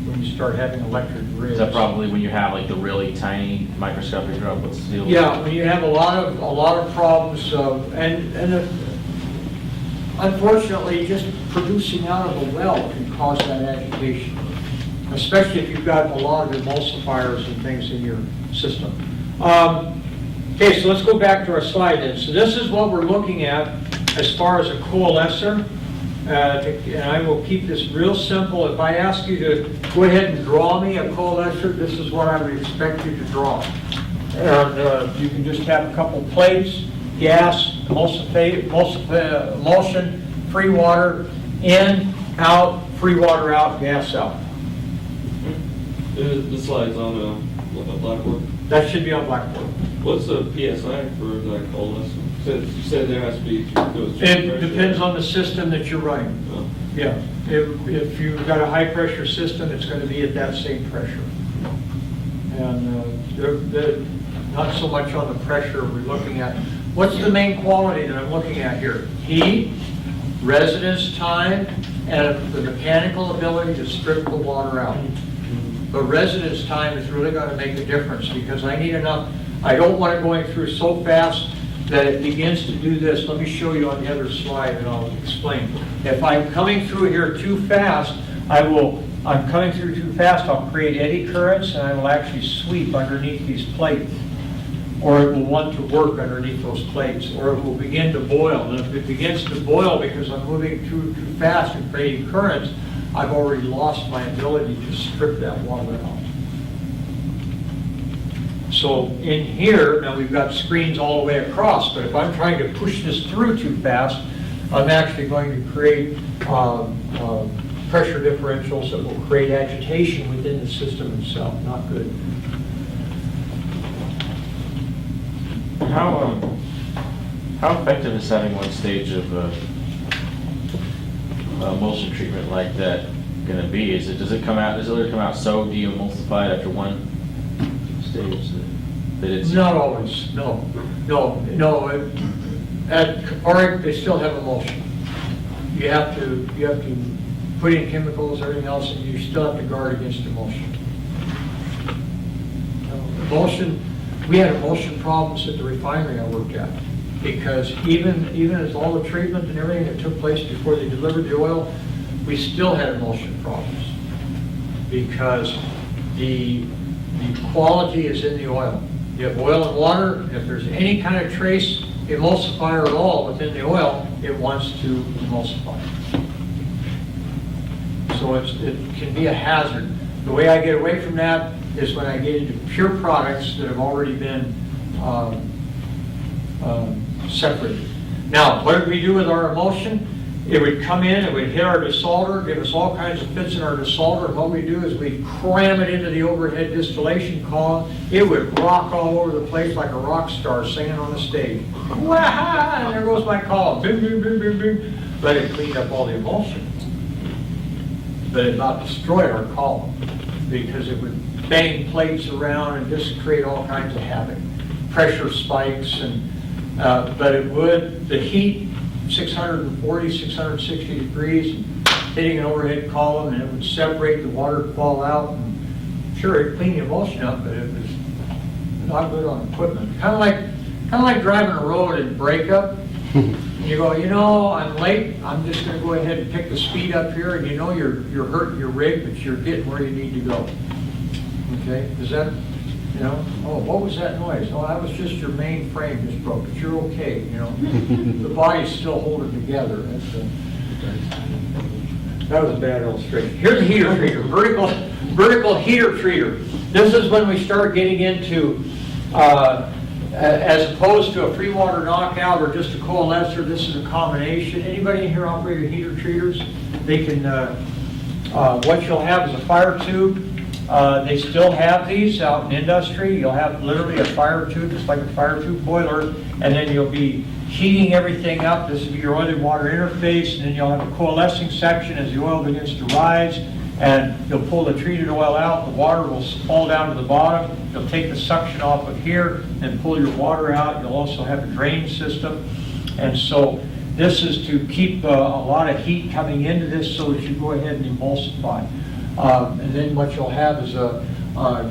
when you start having electric grids. Is that probably when you have like the really tiny microscopic droplets? Yeah, when you have a lot of problems, unfortunately, just producing out of a well can cause that agitation, especially if you've got a lot of emulsifiers and things in your system. Okay, so let's go back to our slide then. So this is what we're looking at as far as a coalescer. And I will keep this real simple. If I ask you to go ahead and draw me a coalescer, this is what I would expect you to draw. And you can just have a couple plates, gas, emulsion, free water, in, out, free water out, gas out. The slide's on a blackboard. That should be on Blackboard. What's the PSI for that coalescer? You said there has to be. It depends on the system that you're running. Oh. Yeah, if you've got a high-pressure system, it's going to be at that same pressure. And they're not so much on the pressure we're looking at. What's the main quality that I'm looking at here? Heat, residence time, and the mechanical ability to strip the water out. But residence time is really going to make a difference because I need enough. I don't want it going through so fast that it begins to do this. Let me show you on the other slide and I'll explain. If I'm coming through here too fast, I'll create eddy currents and I will actually sweep underneath these plates. Or it will want to work underneath those plates, or it will begin to boil. And if it begins to boil because I'm moving too fast and creating currents, I've already lost my ability to strip that water out. So in here, now we've got screens all the way across, but if I'm trying to push this through too fast, I'm actually going to create pressure differentials that will create agitation within the system itself. Not good. How effective is having one stage of emulsion treatment like that going to be? Does it come out so de-emulsified after one stage that it's Not always. No. At Caparic, they still have emulsion. You have to put in chemicals, everything else, and you still have to guard against emulsion. Emulsion. We had emulsion problems at the refinery I worked at because even as all the treatment and everything that took place before they delivered the oil, we still had emulsion problems because the quality is in the oil. You have oil and water, and if there's any kind of trace emulsifier at all within the oil, it wants to emulsify. So it can be a hazard. The way I get away from that is when I get into pure products that have already been separated. Now, what did we do with our emulsion? it would come in, it would hit our desalter, give us all kinds of fits in our desalter, and what we do is we cram it into the overhead distillation column. It would rock all over the place like a rock star singing on the stage. Wah-ha! And there goes my column. Boom, boom, boom, boom, boom. But it cleaned up all the emulsion. But it not destroyed our column because it would bang plates around and just create all kinds of havoc. Pressure spikes, and but it would, the heat, 640, 660 degrees, hitting an overhead column, and it would separate, the water would fall out, and sure, it cleaned the emulsion up, but it was not good on equipment. Kind of like driving a road in breakup. You go, I'm late, I'm just gonna go ahead and pick the speed up here, and you're hurting your rig, but you're getting where you need to go. Okay, is that, oh, what was that noise? Oh, that was just your main frame just broke, but you're okay, The body's still holding together. That was a bad illustration. Here's a heater treater, vertical heater treater. This is when we start getting into, as opposed to a free water knockout or just a coalescer, this is a combination. Anybody in here operate heater treaters? They can, what you'll have is a fire tube. They still have these out in industry. You'll have literally a fire tube, just like a fire tube boiler, and then you'll be heating everything up. This will be your oil and water interface, and then you'll have a coalescing section as the oil begins to rise, and you'll pull the treated oil out. The water will fall down to the bottom. You'll take the suction off of here and pull your water out. You'll also have a drain system, and so this is to keep a lot of heat coming into this so that you go ahead and emulsify. And then what you'll have is a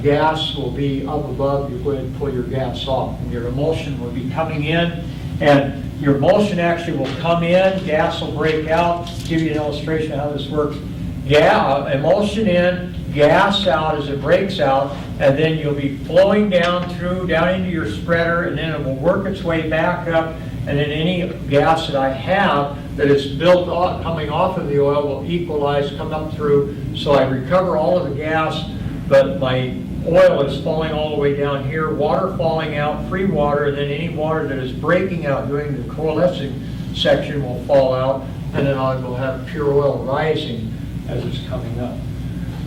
gas will be up above. You go ahead and pull your gas off, and your emulsion will be coming in, and your emulsion actually will come in, gas will break out. Give you an illustration of how this works. Emulsion in, gas out as it breaks out, and then you'll be flowing down into your spreader, and then it will work its way back up, and then any gas that I have that is built off, coming off of the oil will equalize, come up through, so I recover all of the gas, but my oil is falling all the way down here, water falling out, free water, and then any water that is breaking out during the coalescing section will fall out, and then I will have pure oil rising as it's coming up.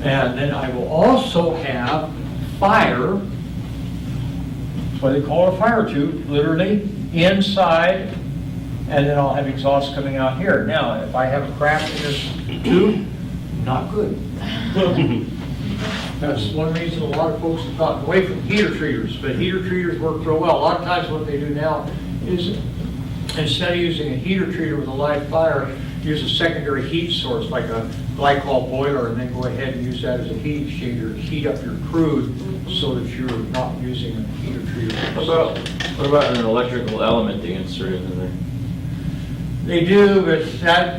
And then I will also have fire, that's what they call a fire tube, literally, inside, and then I'll have exhaust coming out here. Now, if I have a crack in this tube, not good. That's one reason a lot of folks have gotten away from heater treaters, but heater treaters work real well. A lot of times what they do now is, instead of using a heater treater with a live fire, use a secondary heat source like a glycol boiler, and then go ahead and use that as a heat exchanger to heat up your crude so that you're not using a heater treater. What about an electrical element they inserted in there? They do, but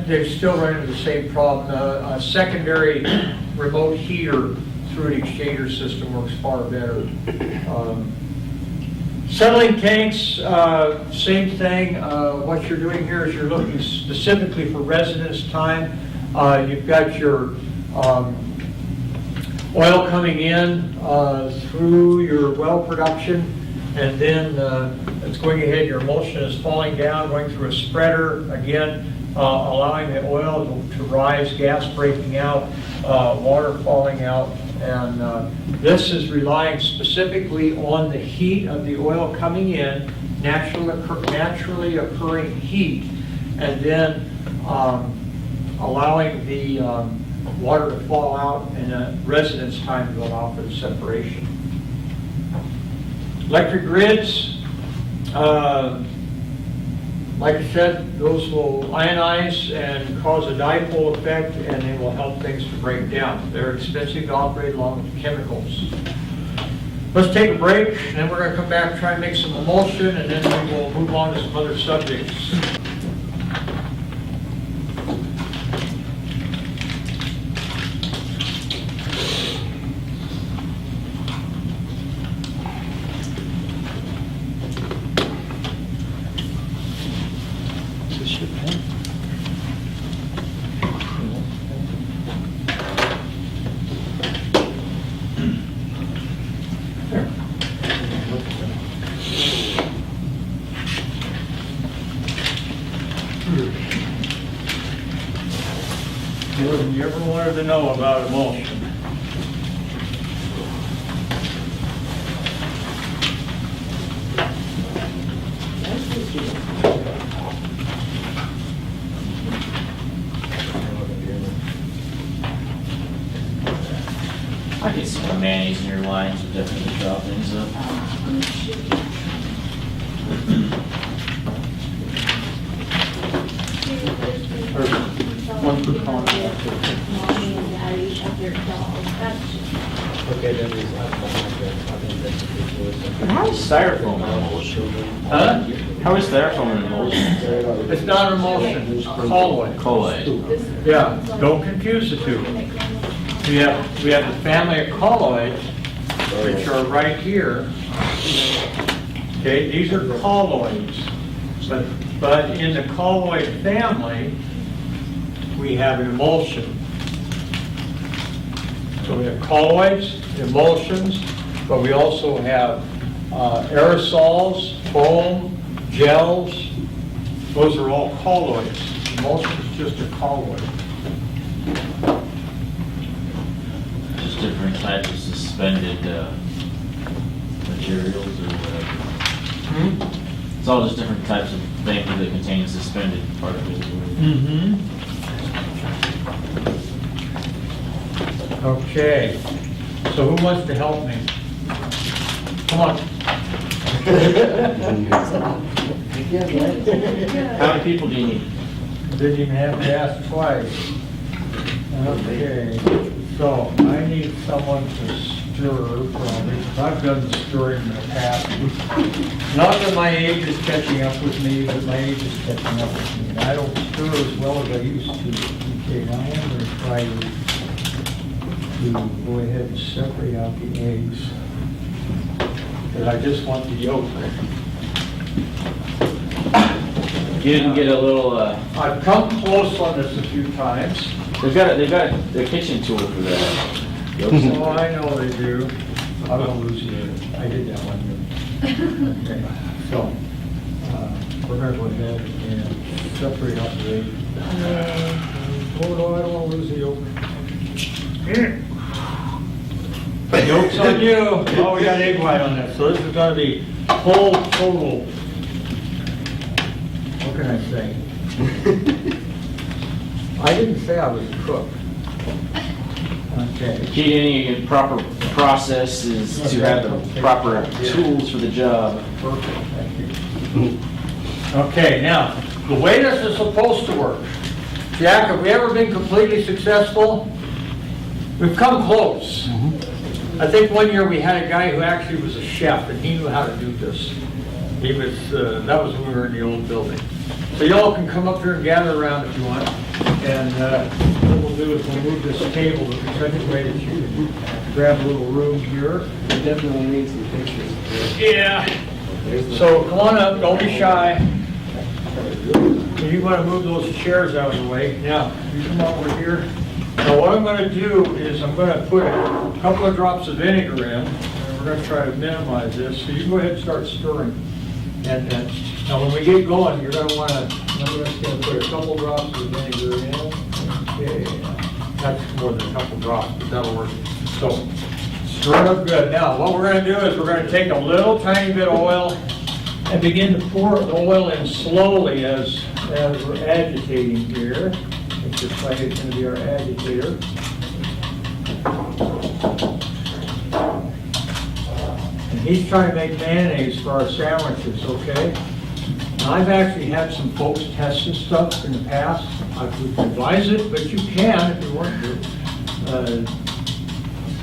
they still run into the same problem. A secondary remote heater through an exchanger system works far better. Settling tanks, same thing. What you're doing here is you're looking specifically for residence time. You've got your oil coming in through your well production, and then it's going ahead, your emulsion is falling down, going through a spreader, again, allowing the oil to rise, gas breaking out, water falling out, and this is relying specifically on the heat of the oil coming in, naturally occurring heat, and then allowing the water to fall out and a residence time to allow for the separation. Electric grids, like I said, those will ionize and cause a dipole effect, and they will help things to break down. They're expensive to operate along with chemicals. Let's take a break, and then we're going to come back and try and make some emulsion, and then we will move on to some other subjects. More than you ever wanted to know about emulsion. I could see some mayonnaise in your lines would definitely chop things up. One for contact. Mommy and daddy shut their dog. That's just. Okay, then there's, I think that's ridiculous. How is styrofoam an emulsion? Huh? How is styrofoam an emulsion? It's not emulsion, it's colloid. Colloid. Yeah, don't confuse the two. We have the family of colloids, which are right here. Okay, these are colloids. But in the colloid family, we have an emulsion. So we have colloids, emulsions, but we also have aerosols, foam, gels. Those are all colloids. Emulsion is just a colloid. Just different types of suspended materials or whatever. It's all just different types of things that contain suspended particles. Mm-hmm. Okay, so who wants to help me? Come on. How many people do you need? Didn't even have to ask twice. Okay, so I need someone to stir probably, 'cause I've done the stirring in the past. Not that my age is catching up with me, but my age is catching up with me. And I don't stir as well as I used to. Okay, now I'm going to try to go ahead and separate out the eggs. Because I just want the yolk. You didn't get a little, I've come close on this a few times. they've got a kitchen tool for that. Oh, I know they do. I don't lose it. I did that one year. Okay, so, we're gonna go ahead and separate out the egg. Oh, no, I don't wanna lose the yolk. Here. Yolk's on you. Oh, we got egg white on this, so this is gonna be full total. What can I say? I didn't say I was a cook. Okay. Key to any proper process is to have the proper tools for the job. Perfect, thank you. Okay, now, the way this is supposed to work. Jack, have we ever been completely successful? We've come close. I think one year we had a guy who actually was a chef, and he knew how to do this. He was, that was when we were in the old building. So y'all can come up here and gather around if you want. And what we'll do is we'll move this table in such a way that you can grab a little room here. We definitely need some pictures. Yeah. So come on up, don't be shy. You want to move those chairs out of the way. Now, you come over here. Now what I'm going to do is I'm going to put a couple of drops of vinegar in, and we're going to try to minimize this. So you go ahead and start stirring. And now when we get going, you're going to want to, I'm just going to put a couple drops of vinegar in. Okay, that's more than a couple drops, but that'll work. So stir it up good. Now what we're going to do is we're going to take a little tiny bit of oil and begin to pour the oil in slowly as we're agitating here. It's just like it's going to be our agitator. And he's trying to make mayonnaise for our sandwiches, okay? Now, I've actually had some folks test this stuff in the past. I would advise it, but you can if you want to.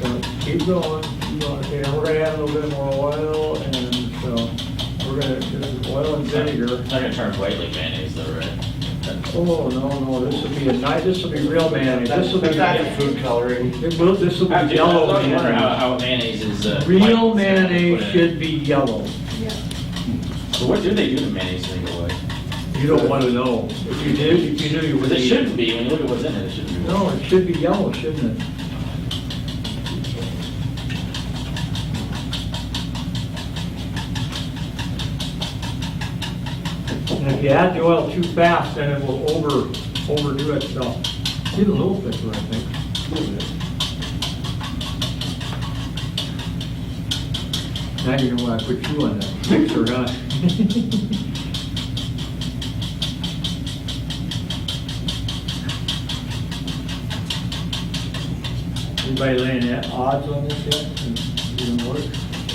So keep going, keep going. Okay, now we're going to add a little bit more oil, and so we're going to, oil and vinegar. It's not gonna turn white like mayonnaise though, right? Oh, no, this will be a nice, this will be real mayonnaise. This will be That's food coloring. This will be yellow I was wondering mayonnaise. how mayonnaise is. Real white. mayonnaise Put it in. should be yellow. So what do they do to mayonnaise to make it white? You don't want to know. If you did, if you knew, you would. Because it eat shouldn't be, when you look at what's in it, it shouldn't be. No, it should be yellow, shouldn't it? And if you add the oil too fast, then it will overdo itself. Get a little thicker, I think. Now you know why I put you on that mixer, huh? Anybody laying odds on this yet? It didn't work?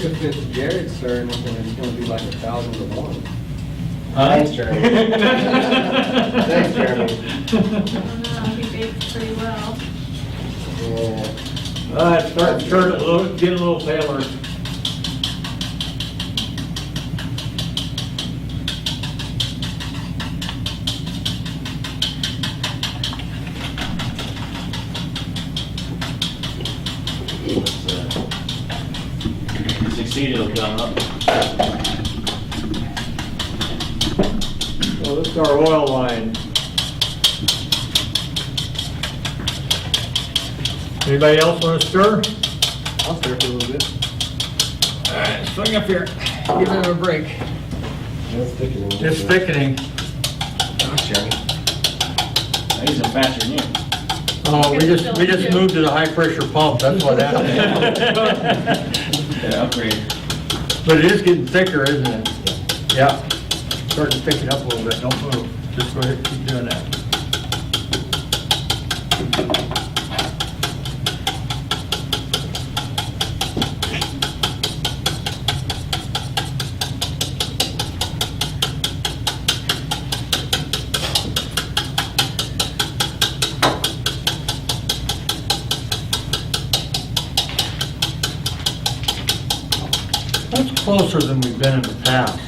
If it's Jared's turn, then it's gonna be like 1,000 to 1. Huh? Thanks, Jeremy. Thanks, Jeremy. I don't know, he bakes pretty well. Yeah. It's starting to turn a little, get a little paler. Succeed, it'll come up. So this is our oil line. Anybody else want to stir? I'll stir for a little bit. All right, swing up here. Give it a break. It's thickening. It's thickening. Thanks, Jeremy. I use them faster than you. Oh, we just moved to the high pressure pump. That's what happened. Yeah, upgrade. But it is getting thicker, isn't it? Yeah. Starting to pick it up a little bit. Don't move. Just go ahead and keep doing that. That's closer than we've been in the past.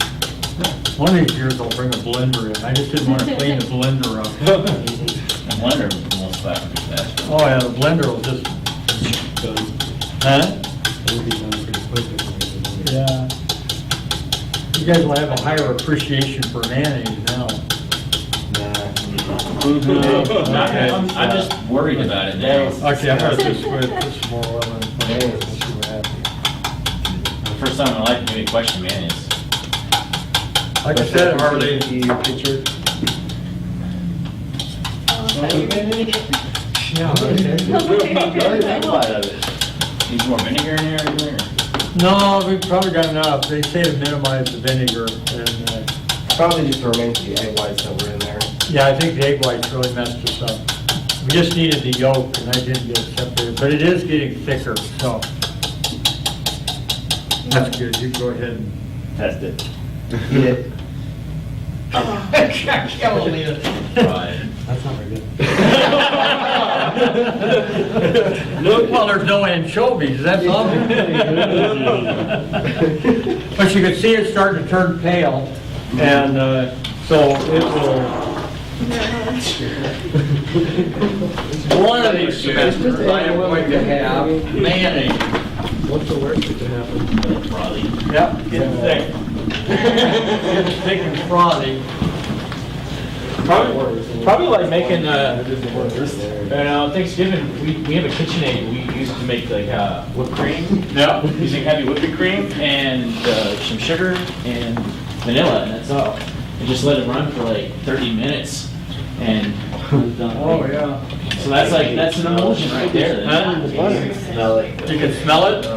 One of these years I'll bring a blender in. I just didn't want to clean the blender up. I wonder if the most flat would be faster. Oh yeah, the blender will just, huh? It'll be done pretty quickly. Yeah. You guys will have a higher appreciation for mayonnaise now. I'm just worried about it now. Okay, I'm gonna just put this more oil in. Let's see what happens. The first time in my life, you made me question mayonnaise. Like I said, Harley, Your picture. Needs more vinegar in there or anything? no, we've probably got enough. They say to minimize the vinegar and, Probably just the remains of the egg whites that were in there. yeah, I think the egg whites really messed us up. We just needed the yolk and I didn't get it separated, but it is getting thicker, so. That's good. You can go ahead and Test it. Eat it. Right. That's not very good. Look, well, there's no anchovies, that's all. But you can see it's starting to turn pale, and so it will. One of these semesters, I am going to have mayonnaise. What's the worst that can happen? Probably. Yep, getting thick. Getting thick and frothy. Probably like making, Thanksgiving, we have a KitchenAid we use to make like whipped cream. Yeah. Using heavy whipping cream and some sugar and vanilla, and that's all. And just let it run for like 30 minutes, and it's done. Oh, yeah. So that's an emulsion right there. Huh? Smell it. You can smell it?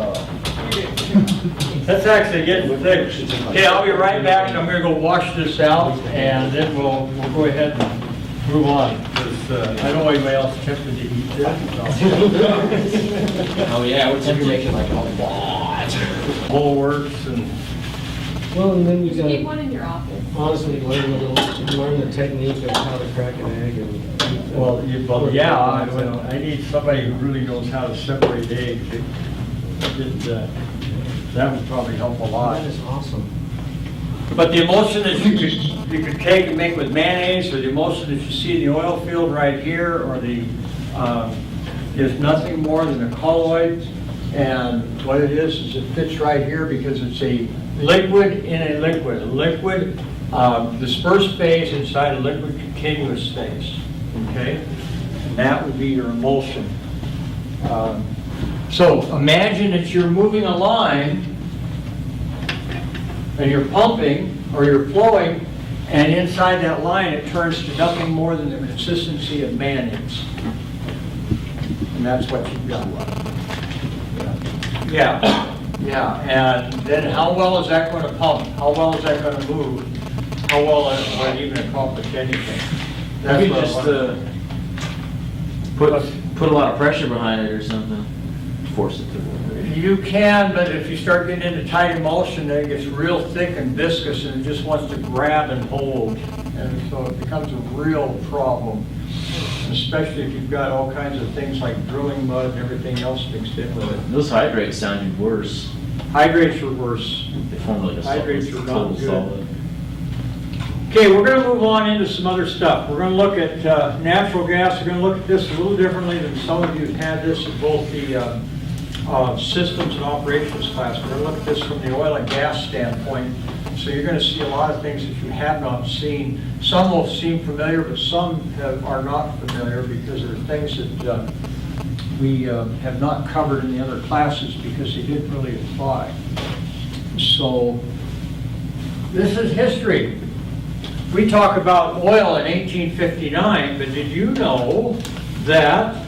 That's actually getting thick. Okay, I'll be right back. I'm gonna go wash this out, and then we'll go ahead and move on. 'Cause, I don't know anybody else tempted to eat this. Oh yeah, we're tempted. Making like a lot. Bulwarks and, Well, and then you Just keep gotta one in your office. honestly learn the technique of how to crack an egg and. well, yeah, I need somebody who really knows how to separate eggs. That would probably help a lot. That is awesome. But the emulsion that you could take and make with mayonnaise, or the emulsion that you see in the oil field right here, or is nothing more than a colloid. And what it is it fits right here because it's a liquid in a liquid. A liquid dispersed phase inside a liquid continuous phase. Okay? And that would be your emulsion. So imagine that you're moving a line and you're pumping or you're flowing And inside that line, it turns to nothing more than the consistency of mayonnaise. And that's what you've got. Yeah, yeah, and then how well is that going to pump? How well is that going to move? How well will it even accomplish anything? That's Maybe what I just wanted- put a lot of pressure behind it or something. Force it to move. You can, but if you start getting into tight emulsion, then it gets real thick and viscous and it just wants to grab and hold. And so it becomes a real problem, especially if you've got all kinds of things like drilling mud and everything else mixed in with it. Those hydrates sounded worse. Hydrates are worse. They formed like a Hydrates are not total good. solid. Okay, we're going to move on into some other stuff. We're going to look at natural gas. We're going to look at this a little differently than some of you have had this in both the systems and operations class. We're going to look at this from the oil and gas standpoint. So you're going to see a lot of things that you have not seen. Some will seem familiar, but some are not familiar because there are things that we have not covered in the other classes because they didn't really apply. So this is history. We talk about oil in 1859, but did you know that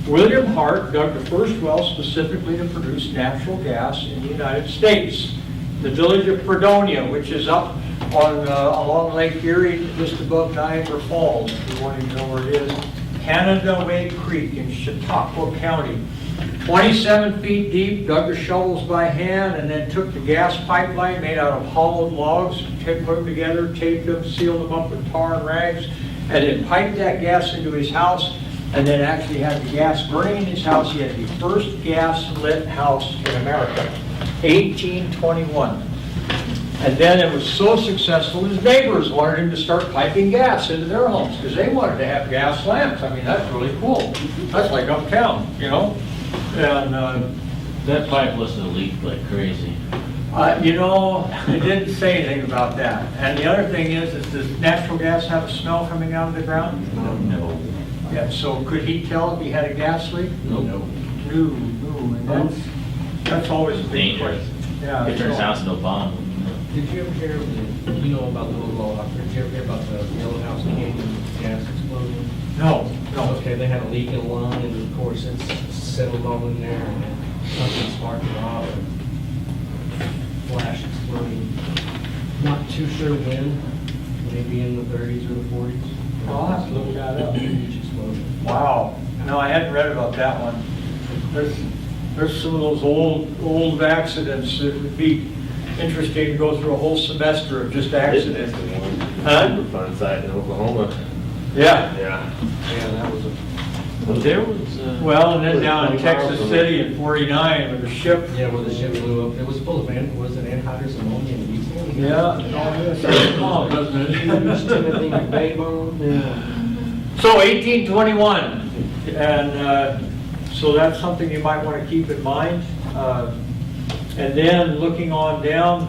William Hart dug the first well specifically to produce natural gas in the United States? The village of Fredonia, which is up on along Lake Erie, just above Niagara Falls, if you want to know where it is. Canada Way Creek in Chautauqua County. 27 feet deep, dug the shovels by hand, and then took the gas pipeline made out of hollowed logs, put them together, taped them, sealed them up with tar and rags, and then piped that gas into his house, and then actually had the gas burning in his house. He had the first gas-lit house in America, 1821. And then it was so successful, his neighbors wanted him to start piping gas into their homes because they wanted to have gas lamps. I mean, that's really cool. That's like uptown, you know? And, That pipe must have leaked like crazy. you know, it didn't say anything about that. And the other thing is does natural gas have a smell coming out of the ground? No. Yeah, so could he tell if he had a gas leak? No. No, and that's always a big Dangerous. question. Yeah. It turns so- house into a bomb. Did you ever hear, you know about the little, did you ever hear about the Yellow House Canyon gas explosion? No, no. Okay, they had a leak in a line, and of course, it's settled all in there, and something sparked it off, and flash exploding. Not too sure when, maybe in the 30s or the 40s. I'll have to look that up. Huge explosion. Wow. No, I hadn't read about that one. There's some of those old accidents that would be interesting to go through a whole semester of just accidents. Huh? Fun site in Oklahoma. Yeah. Yeah. Yeah, that was a, There was, Well, and then down in Texas City in 49 with the ship. yeah, where the ship blew up. It was full of, was it anhydrous ammonia and diesel? Yeah. It's small, doesn't it? Timothy McVeigh bomb? Yeah. So 1821, and so that's something you might want to keep in mind. And then looking on down,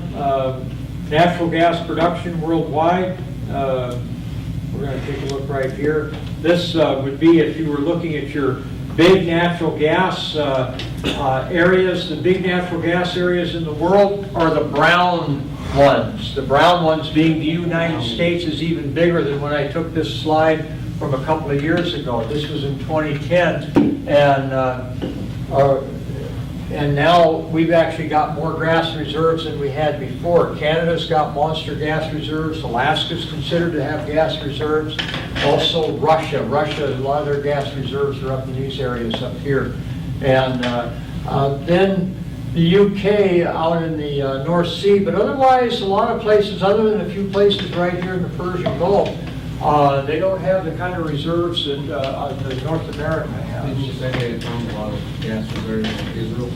natural gas production worldwide, we're going to take a look right here. This would be if you were looking at your big natural gas areas. The big natural gas areas in the world are the brown ones. The brown ones being the United States is even bigger than when I took this slide from a couple of years ago. This was in 2010, and now we've actually got more gas reserves than we had before. Canada's got monster gas reserves. Alaska's considered to have gas reserves. Also Russia, a lot of their gas reserves are up in these areas up here. And then the UK out in the North Sea, but otherwise a lot of places, other than a few places right here in the Persian Gulf, they don't have the kind of reserves that North America has. Did you say they had found a lot of gas reserves in Israel?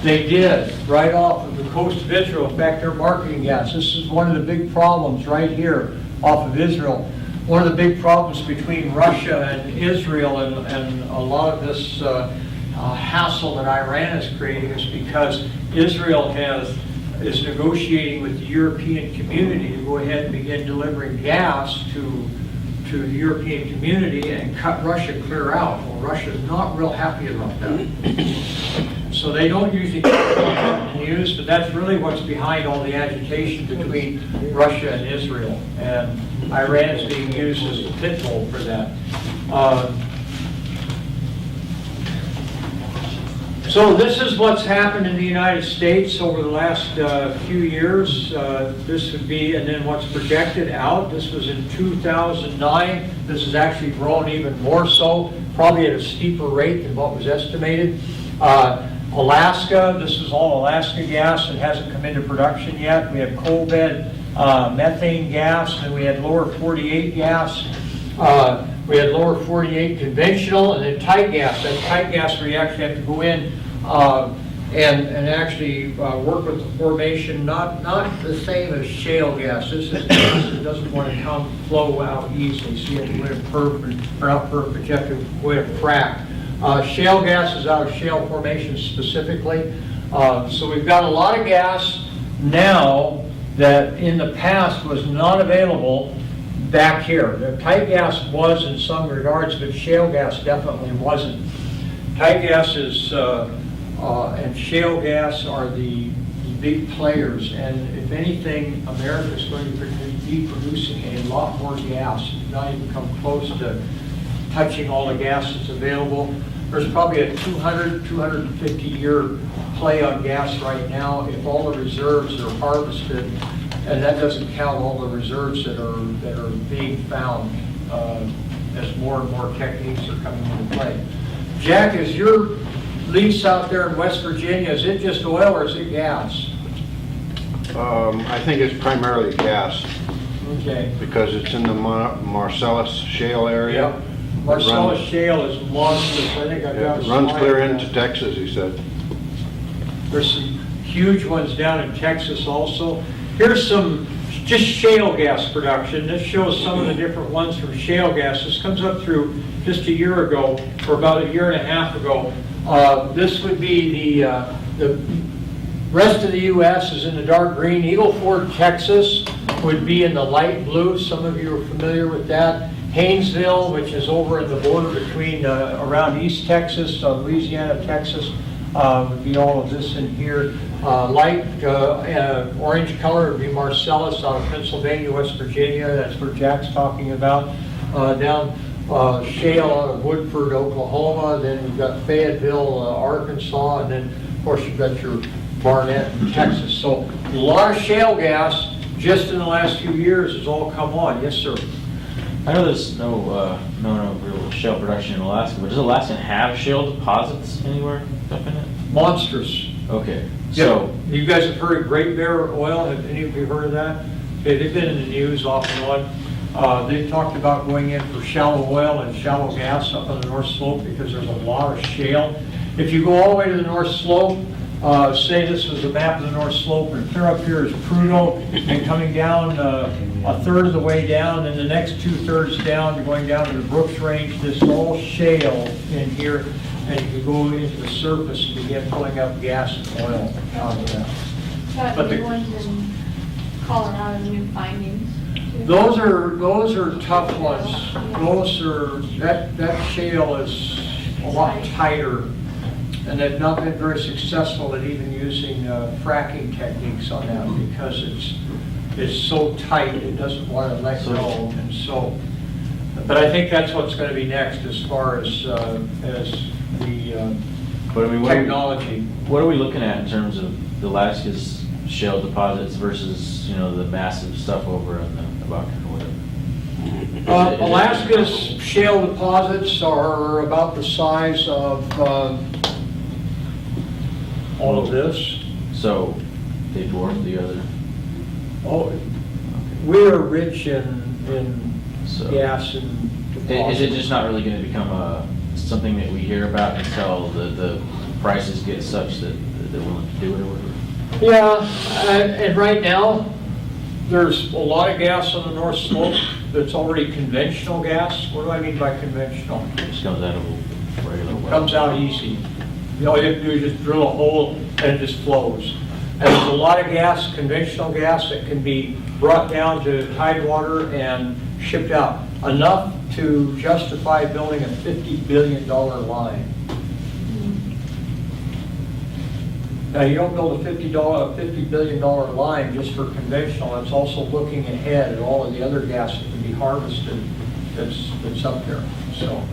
They did, right off of the coast of Israel. In fact, they're marketing gas. This is one of the big problems right here off of Israel. One of the big problems between Russia and Israel and a lot of this hassle that Iran is creating is because Israel is negotiating with the European community to go ahead and begin delivering gas to the European community and cut Russia clear out. Well, Russia's not real happy about that. So they don't usually use, but that's really what's behind all the agitation between Russia and Israel. And Iran is being used as a pit bull for that. So this is what's happened in the United States over the last few years. This would be, and then what's projected out. This was in 2009. This has actually grown even more so, probably at a steeper rate than what was estimated. Alaska, this is all Alaska gas. It hasn't come into production yet. We have coal bed methane gas, and we had lower 48 gas. We had lower 48 conventional, and then tight gas. That tight gas where you actually have to go in and actually work with the formation, not the same as shale gas. This is gas that doesn't want to flow out easily, so you have to go in perf, or not perf, but you have to go in frac. Shale gas is out of shale formation specifically. So we've got a lot of gas now that in the past was not available back here. The tight gas was in some regards, but shale gas definitely wasn't. Tight gas is, and shale gas are the big players, and if anything, America is going to be producing a lot more gas, not even come close to touching all the gas that's available. There's probably a 250 year play on gas right now if all the reserves are harvested, and that doesn't count all the reserves that are being found as more and more techniques are coming into play. Jack, is your lease out there in West Virginia, is it just oil or is it gas? I think it's primarily gas, Okay. because it's in the Marcellus shale area. Yep. Marcellus shale is monstrous. I think I've got It a runs slide clear on that. into Texas, he said. There's some huge ones down in Texas also. Here's some just shale gas production. This shows some of the different ones from shale gas. This comes up through just a year ago, or about a year and a half ago. This would be the rest of the U.S. is in the dark green. Eagle Ford, Texas would be in the light blue. Some of you are familiar with that. Haynesville, which is over at the border between around East Texas, Louisiana, Texas, would be all of this in here. Light orange color would be Marcellus out of Pennsylvania, West Virginia. That's where Jack's talking about. Down shale out of Woodford, Oklahoma. Then you've got Fayetteville, Arkansas, and then of course you've got your Barnett in Texas. So a lot of shale gas just in the last few years has all come on. Yes, sir. I know there's no real shale production in Alaska, but does Alaska have shale deposits anywhere up in it? Monstrous. Okay, so, You guys have heard of Great Bear Oil? Have any of you heard of that? Okay, they've been in the news off and on. They've talked about going in for shallow oil and shallow gas up on the North Slope because there's a lot of shale. If you go all the way to the North Slope, say this was a map of the North Slope, and clear up here is Prudhoe, and coming down a third of the way down, and the next 2/3 down, you're going down to the Brooks Range. This is all shale in here, and you can go into the surface and begin pulling up gas and oil out of that. But But the- the ones in Colorado, new findings. too. Those are tough ones. That shale is a lot tighter, and they've not been very successful at even using fracking techniques on that because it's so tight, it doesn't want to let go, and so. But I think that's what's going to be next as far as the but I mean, technology. what are we looking at in terms of Alaska's shale deposits versus, the massive stuff over in the Bakken or whatever? Alaska's shale deposits are about the size of all of this. So they dwarf the other. Oh, we're rich in So gas and is deposits. it just not really going to become something that we hear about until the prices get such that they're willing to do it or whatever? Yeah, and right now, there's a lot of gas on the North Slope that's already conventional gas. What do I mean by conventional? It just comes out of a regular well. Comes out easy. All you have to do is just drill a hole and it just flows. And there's a lot of gas, conventional gas, that can be brought down to tidewater and shipped out. Enough to justify building a $50 billion line. Now, you don't build a $50 billion line just for conventional, it's also looking ahead at all of the other gas that can be harvested that's up there, so.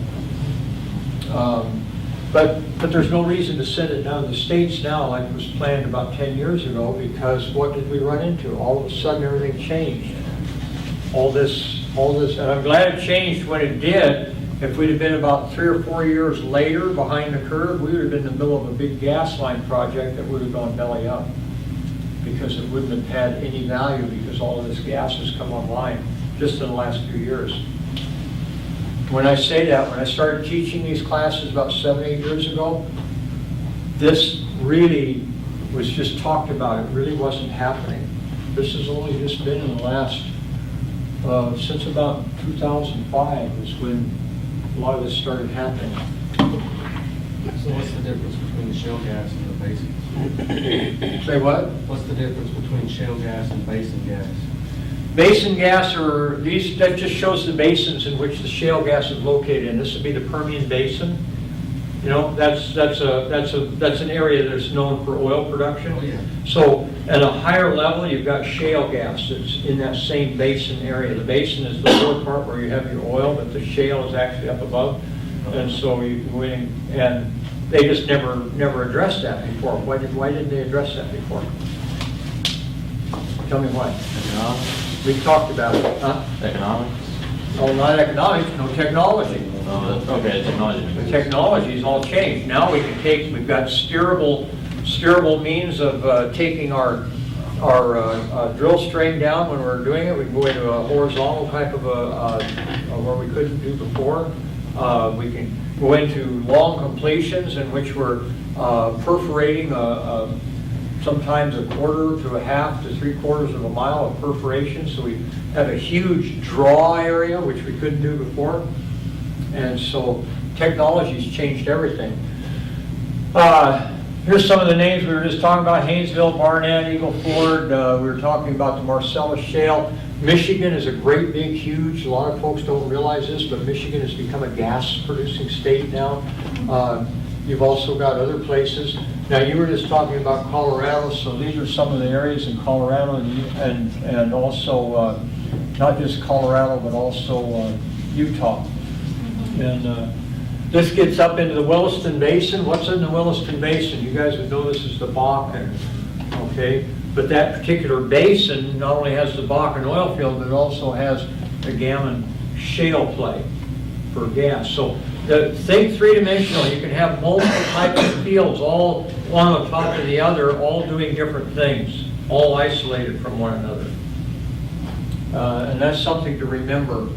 But there's no reason to send it down to the states now like it was planned about 10 years ago, because what did we run into? All of a sudden, everything changed. All this, and I'm glad it changed when it did. If we'd have been about 3 or 4 years later behind the curve, we would have been in the middle of a big gas line project that would have gone belly up, because it wouldn't have had any value, because all of this gas has come online just in the last few years. When I say that, when I started teaching these classes about 7, 8 years ago, this really was just talked about. It really wasn't happening. This has only just been in the last, since about 2005 is when a lot of this started happening. So what's the difference between shale gas and the basins? Say what? What's the difference between shale gas and basin gas? Basin gas are these, that just shows the basins in which the shale gas is located in. This would be the Permian Basin. You know, that's an area that's known for oil production. Oh, yeah. So at a higher level, you've got shale gas that's in that same basin area. The basin is the lower part where you have your oil, but the shale is actually up above. And so you go in, and they just never addressed that before. Why didn't they address that before? Tell me why. Economics? We talked about it, huh? Economics? No, not economics, no technology. Okay, technology. The technology's all changed. Now we can take, we've got steerable means of taking our drill string down when we're doing it. We can go into a horizontal type of where we couldn't do before. We can go into long completions in which we're perforating sometimes 1/4 to 1/2 to 3/4 of a mile of perforation. So we have a huge draw area, which we couldn't do before. And so technology's changed everything. Here's some of the names we were just talking about: Haynesville, Barnett, Eagle Ford. We were talking about the Marcellus Shale. Michigan is a great, big, huge, a lot of folks don't realize this, but Michigan has become a gas-producing state now. You've also got other places. Now, you were just talking about Colorado, so these are some of the areas in Colorado, and also not just Colorado, but also Utah. And this gets up into the Williston Basin. What's in the Williston Basin? You guys would know this is the Bakken, okay? But that particular basin not only has the Bakken oil field, but it also has the Gammon shale play for gas. So think three-dimensional. You can have multiple types of fields, all one on top of the other, all doing different things, all isolated from one another. And that's something to remember.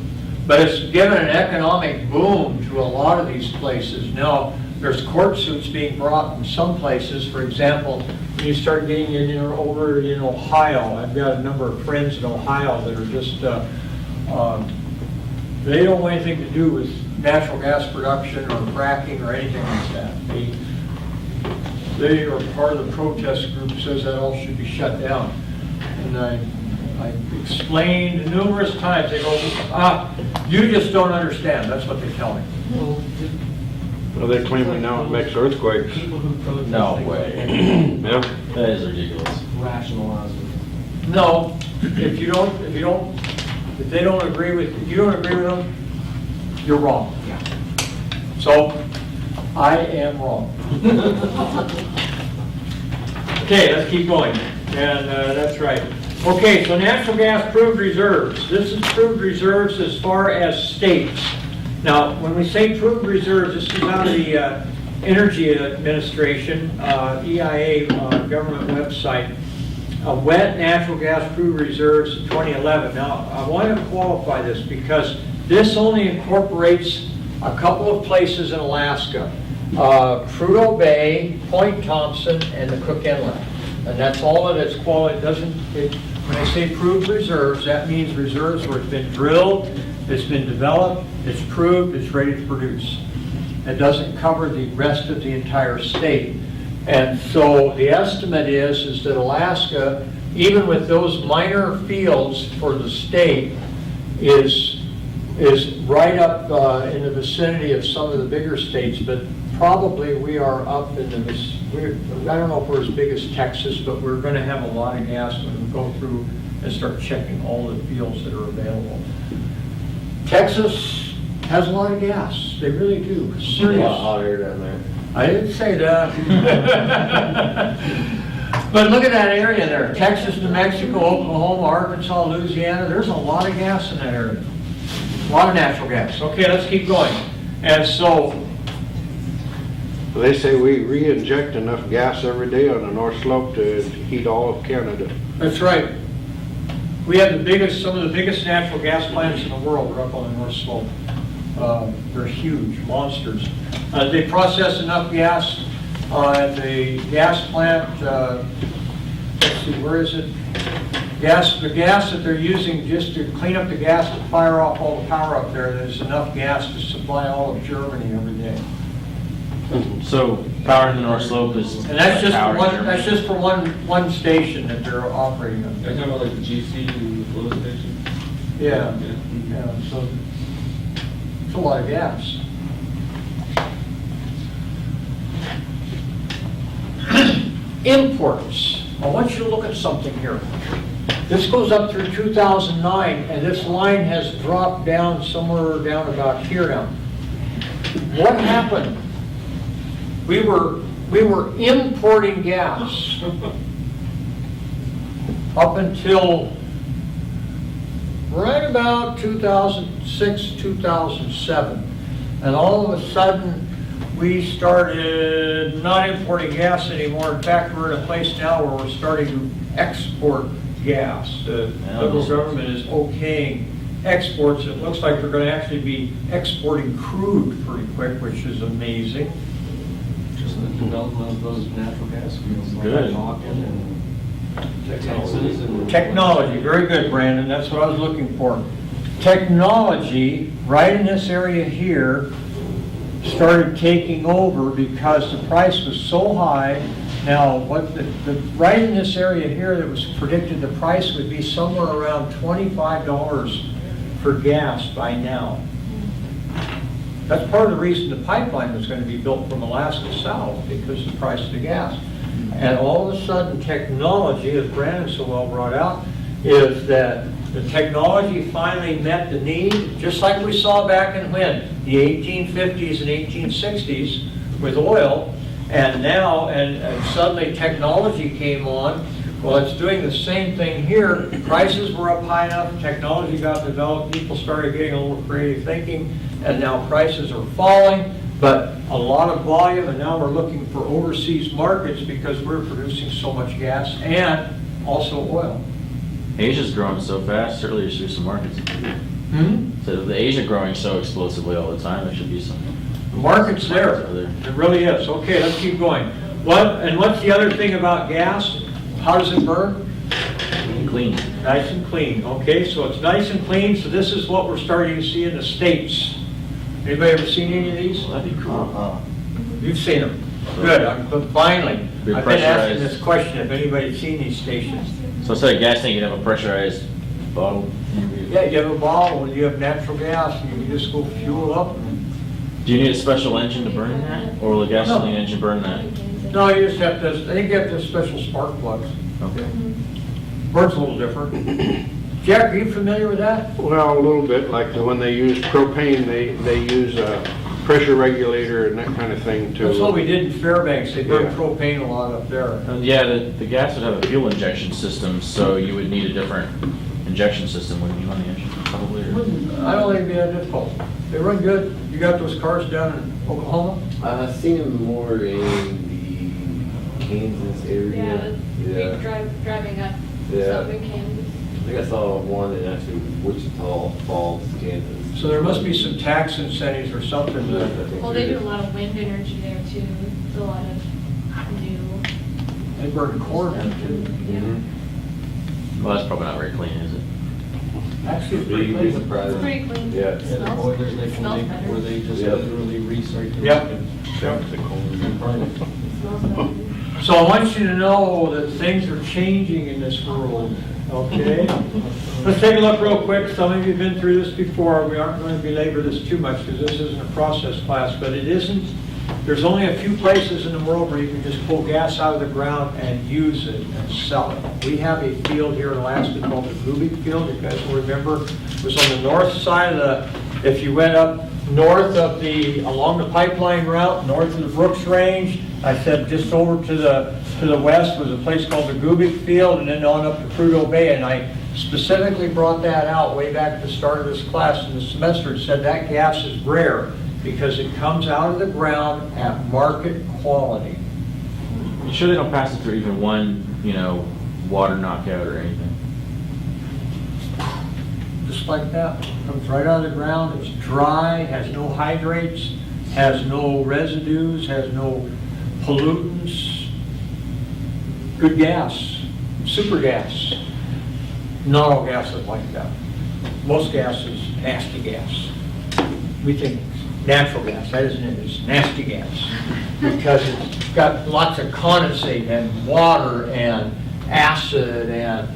But it's given an economic boom to a lot of these places. Now, there's court suits being brought in some places. For example, when you start getting over in Ohio, I've got a number of friends in Ohio that are just, they don't want anything to do with natural gas production or fracking or anything like that. They are part of the protest group that says that all should be shut down. And I explained numerous times. They go, you just don't understand. That's what they tell me. Well, they claim it now it makes earthquakes. People who protest. No think way. Yeah. That is ridiculous. Rationalize it. No, if they don't agree with, if you don't agree with them, you're wrong. So, I am wrong. Okay, let's keep going. And that's right. Okay, so natural gas proved reserves. This is proved reserves as far as states. Now, when we say proved reserves, this is out of the Energy Administration, EIA government website. Wet natural gas proved reserves 2011. Now, I want to qualify this because this only incorporates a couple of places in Alaska. Prudhoe Bay, Point Thompson, and the Cook Inlet. And that's all of its quality. When I say proved reserves, that means reserves where it's been drilled, it's been developed, it's proved, it's ready to produce. It doesn't cover the rest of the entire state. And so the estimate is that Alaska, even with those minor fields for the state, is right up in the vicinity of some of the bigger states, but probably we are up in the, I don't know if we're as big as Texas, but we're going to have a lot of gas when we go through and start checking all the fields that are available. Texas has a lot of gas. They really do. Serious. Hotter down there. I didn't say that. But look at that area there. Texas, New Mexico, Oklahoma, Arkansas, Louisiana. There's a lot of gas in that area. A lot of natural gas. Okay, let's keep going. And so, They say we re-inject enough gas every day on the North Slope to heat all of Canada. that's right. We have some of the biggest natural gas plants in the world are up on the North Slope. They're huge, monsters. They process enough gas at the gas plant, let's see, where is it? The gas that they're using just to clean up the gas to fire off all the power up there's enough gas to supply all of Germany every day. So power in the North Slope is. And that's just power for in one, Germany. that's just for one station that they're operating on. Are you talking about like the GC and the flow station? Yeah, yeah, so it's a lot of gas. Imports. I want you to look at something here. This goes up through 2009, and this line has dropped down somewhere down about here now. What happened? We were importing gas up until right about 2006, 2007. And all of a sudden, we started not importing gas anymore. In fact, we're in a place now where we're starting to export gas. The federal government is okaying exports. It looks like we're going to actually be exporting crude pretty quick, which is amazing. Just the development of those natural gas fields like Good. Bakken and Texas and. Technology, very good, Brandon, that's what I was looking for. Technology, right in this area here, started taking over because the price was so high. Now, right in this area here, that was predicted the price would be somewhere around $25 for gas by now. That's part of the reason the pipeline was going to be built from Alaska south, because of the price of the gas. And all of a sudden, technology, as Brandon so well brought out, is that the technology finally met the need, just like we saw back in when? The 1850s and 1860s with oil, and now, and suddenly technology came on. Well, it's doing the same thing here. Prices were up high enough, technology got developed, people started getting a little creative thinking, and now prices are falling, but a lot of volume, and now we're looking for overseas markets because we're producing so much gas and also oil. Asia's growing so fast, certainly there should be some markets. So the Asia growing so explosively all the time, there should be some. The market's there. It really is. Okay, let's keep going. What's the other thing about gas? How does it burn? Clean. Nice and clean. Okay, so it's nice and clean, so this is what we're starting to see in the States. Anybody ever seen any of these? Well, that'd be cool. You've seen them. Good, but finally. Be I've been asking pressurized. this question, if anybody's seen these stations. So instead of gas tank, you'd have a pressurized bottle. Yeah, you have a bottle, and you have natural gas, and you can just go fuel up. Do you need a special engine to burn that? Or will a gasoline engine burn that? No, you just have to, I think you have to have special spark plugs. Okay. Burns a little different. Jack, are you familiar with that? Well, a little bit, like when they use propane, they use a pressure regulator and that kind of thing to. That's what we did in Fairbanks, they burn Yeah. propane a lot up there. Yeah, the gas would have a fuel injection system, so you would need a different injection system, wouldn't you, on the engine, probably? Or? I don't think it'd be that difficult. They run good. You got those cars down in Oklahoma? I've seen them more in the Kansas area. Yeah, driving up Yeah. southern Kansas. I think I saw one in actually Wichita Falls, Kansas. So there must be some tax incentives or something I that, think Well, they do a lot of wind energy there too. There's a lot of new. they burn corn in too. Yeah. Well, that's probably not very clean, is it? Actually, it's pretty You'd be clean. It's surprised. pretty clean. Yeah. And the Smells- boilers they can smells make better. where they just Yep. literally recirculate. Yep. and Yep. burn it. Smells better. So I want you to know that things are changing in this world. Okay? Let's take a look real quick. Some of you have been through this before. We aren't going to belabor this too much because this isn't a process class, but it isn't. There's only a few places in the world where you can just pull gas out of the ground and use it and sell it. We have a field here in Alaska called the Gubic Field. You guys will remember, it was on the north side of the, if you went up north of along the pipeline route, north of the Brooks Range, I said just over to the west was a place called the Gubic Field, and then on up to Prudhoe Bay, and I specifically brought that out way back at the start of this class in the semester and said that gas is rare because it comes out of the ground at market quality. You sure they don't pass it through even one, water knockout or anything? Just like that, comes right out of the ground, it's dry, has no hydrates, has no residues, has no pollutants. Good gas, super gas. Not all gas is like that. Most gas is nasty gas. We think natural gas, that isn't it, it's nasty gas. Because it's got lots of condensate and water and acid and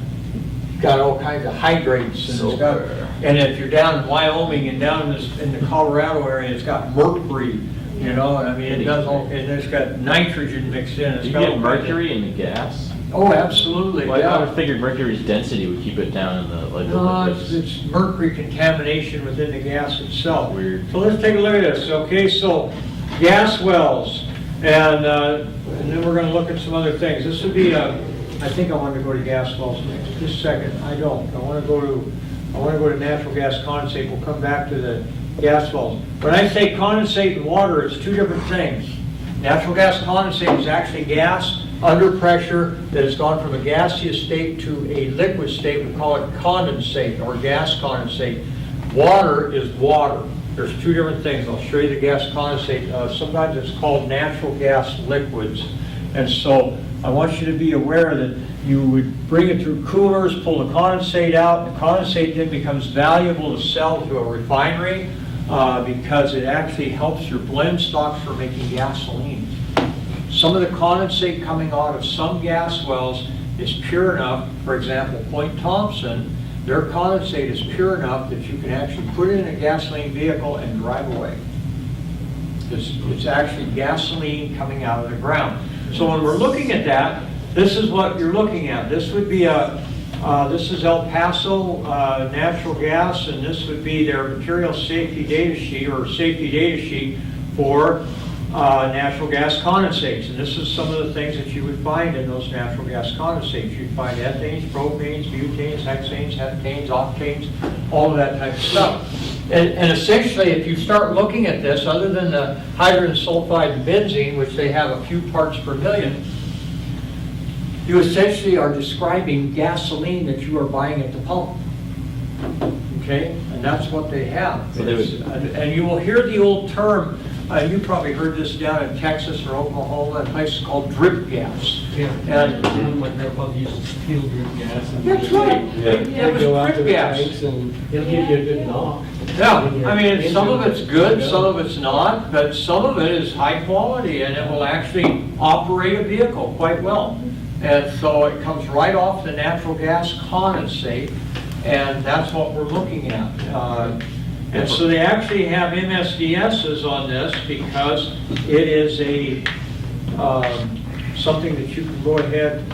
got all kinds of hydrates. And, it's got, and if you're down in Wyoming and down in the Colorado area, it's got mercury, and I mean, it does all, and it's got nitrogen mixed in. It's Do you got get all kinds of- mercury in the gas? Oh, absolutely. Well, I yeah. would have figured mercury's density would keep it down in the No, liquids. it's mercury contamination within the gas itself. Weird. So let's take a look at this. Okay, so gas wells, and then we're going to look at some other things. This would be I think I want to go to gas wells next. Just a second. I don't. I want to go to natural gas condensate. We'll come back to the gas wells. When I say condensate and water, it's two different things. Natural gas condensate is actually gas under pressure that has gone from a gaseous state to a liquid state. We call it condensate or gas condensate. Water is water. There's two different things. I'll show you the gas condensate. Sometimes it's called natural gas liquids. And so I want you to be aware that you would bring it through coolers, pull the condensate out. The condensate then becomes valuable to sell to a refinery because it actually helps your blend stocks for making gasoline. Some of the condensate coming out of some gas wells is pure enough, for example, Point Thompson, their condensate is pure enough that you can actually put it in a gasoline vehicle and drive away. It's actually gasoline coming out of the ground. So when we're looking at that, this is what you're looking at. This would be this is El Paso natural gas, and this would be their material safety data sheet or safety data sheet for natural gas condensates. And this is some of the things that you would find in those natural gas condensates. You'd find ethanes, propanes, butanes, hexanes, heptanes, octanes, all of that type of stuff. And essentially, if you start looking at this, other than the hydrogen sulfide and benzene, which they have a few parts per million, you essentially are describing gasoline that you are buying at the pump. Okay? And that's what they have. So they would- And you will hear the old term, you probably heard this down in Texas or Oklahoma, a place called drip gas. Yeah, And my grandpa used to steal drip gas. And that's right. It was Go out to drip the gas. tanks and it'll give you a good knock. Yeah, I mean, some of it's good, some of it's not, but some of it is high quality and it will actually operate a vehicle quite well. And so it comes right off the natural gas condensate, and that's what we're looking at. And so they actually have MSDSs on this because it is a something that you can go ahead.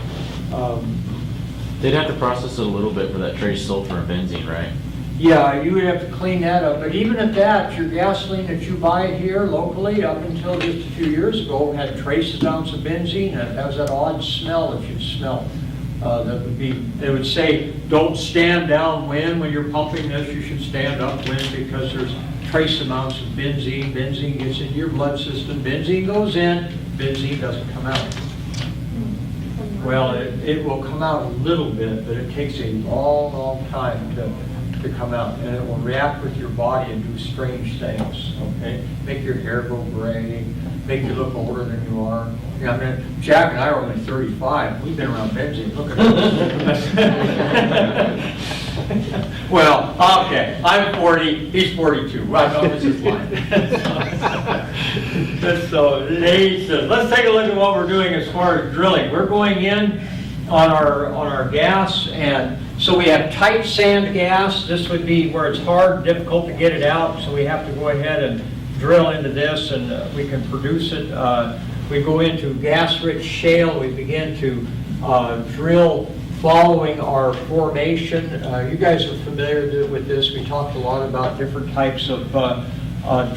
They'd have to process it a little bit for that trace sulfur and benzene, right? Yeah, you would have to clean that up, but even at that, your gasoline that you buy here locally, up until just a few years ago, had trace amounts of benzene, and it has that odd smell that you'd smell. That would be, they would say, don't stand downwind when you're pumping this, you should stand upwind because there's trace amounts of benzene. Benzene gets into your blood system, benzene goes in, benzene doesn't come out. Well, it will come out a little bit, but it takes a long, long time to come out, and it will react with your body and do strange things, okay? Make your hair go gray, make you look older than you are. Yeah, I mean, Jack and I are only 35. We've been around benzene. Look at us. Well, okay, I'm 40, he's 42. Well, no, this is line. So, let's take a look at what we're doing as far as drilling. We're going in on our gas and So we have tight sand gas. This would be where it's hard, difficult to get it out, so we have to go ahead and drill into this, and we can produce it. We go into gas-rich shale. We begin to drill following our formation. You guys are familiar with this. We talked a lot about different types of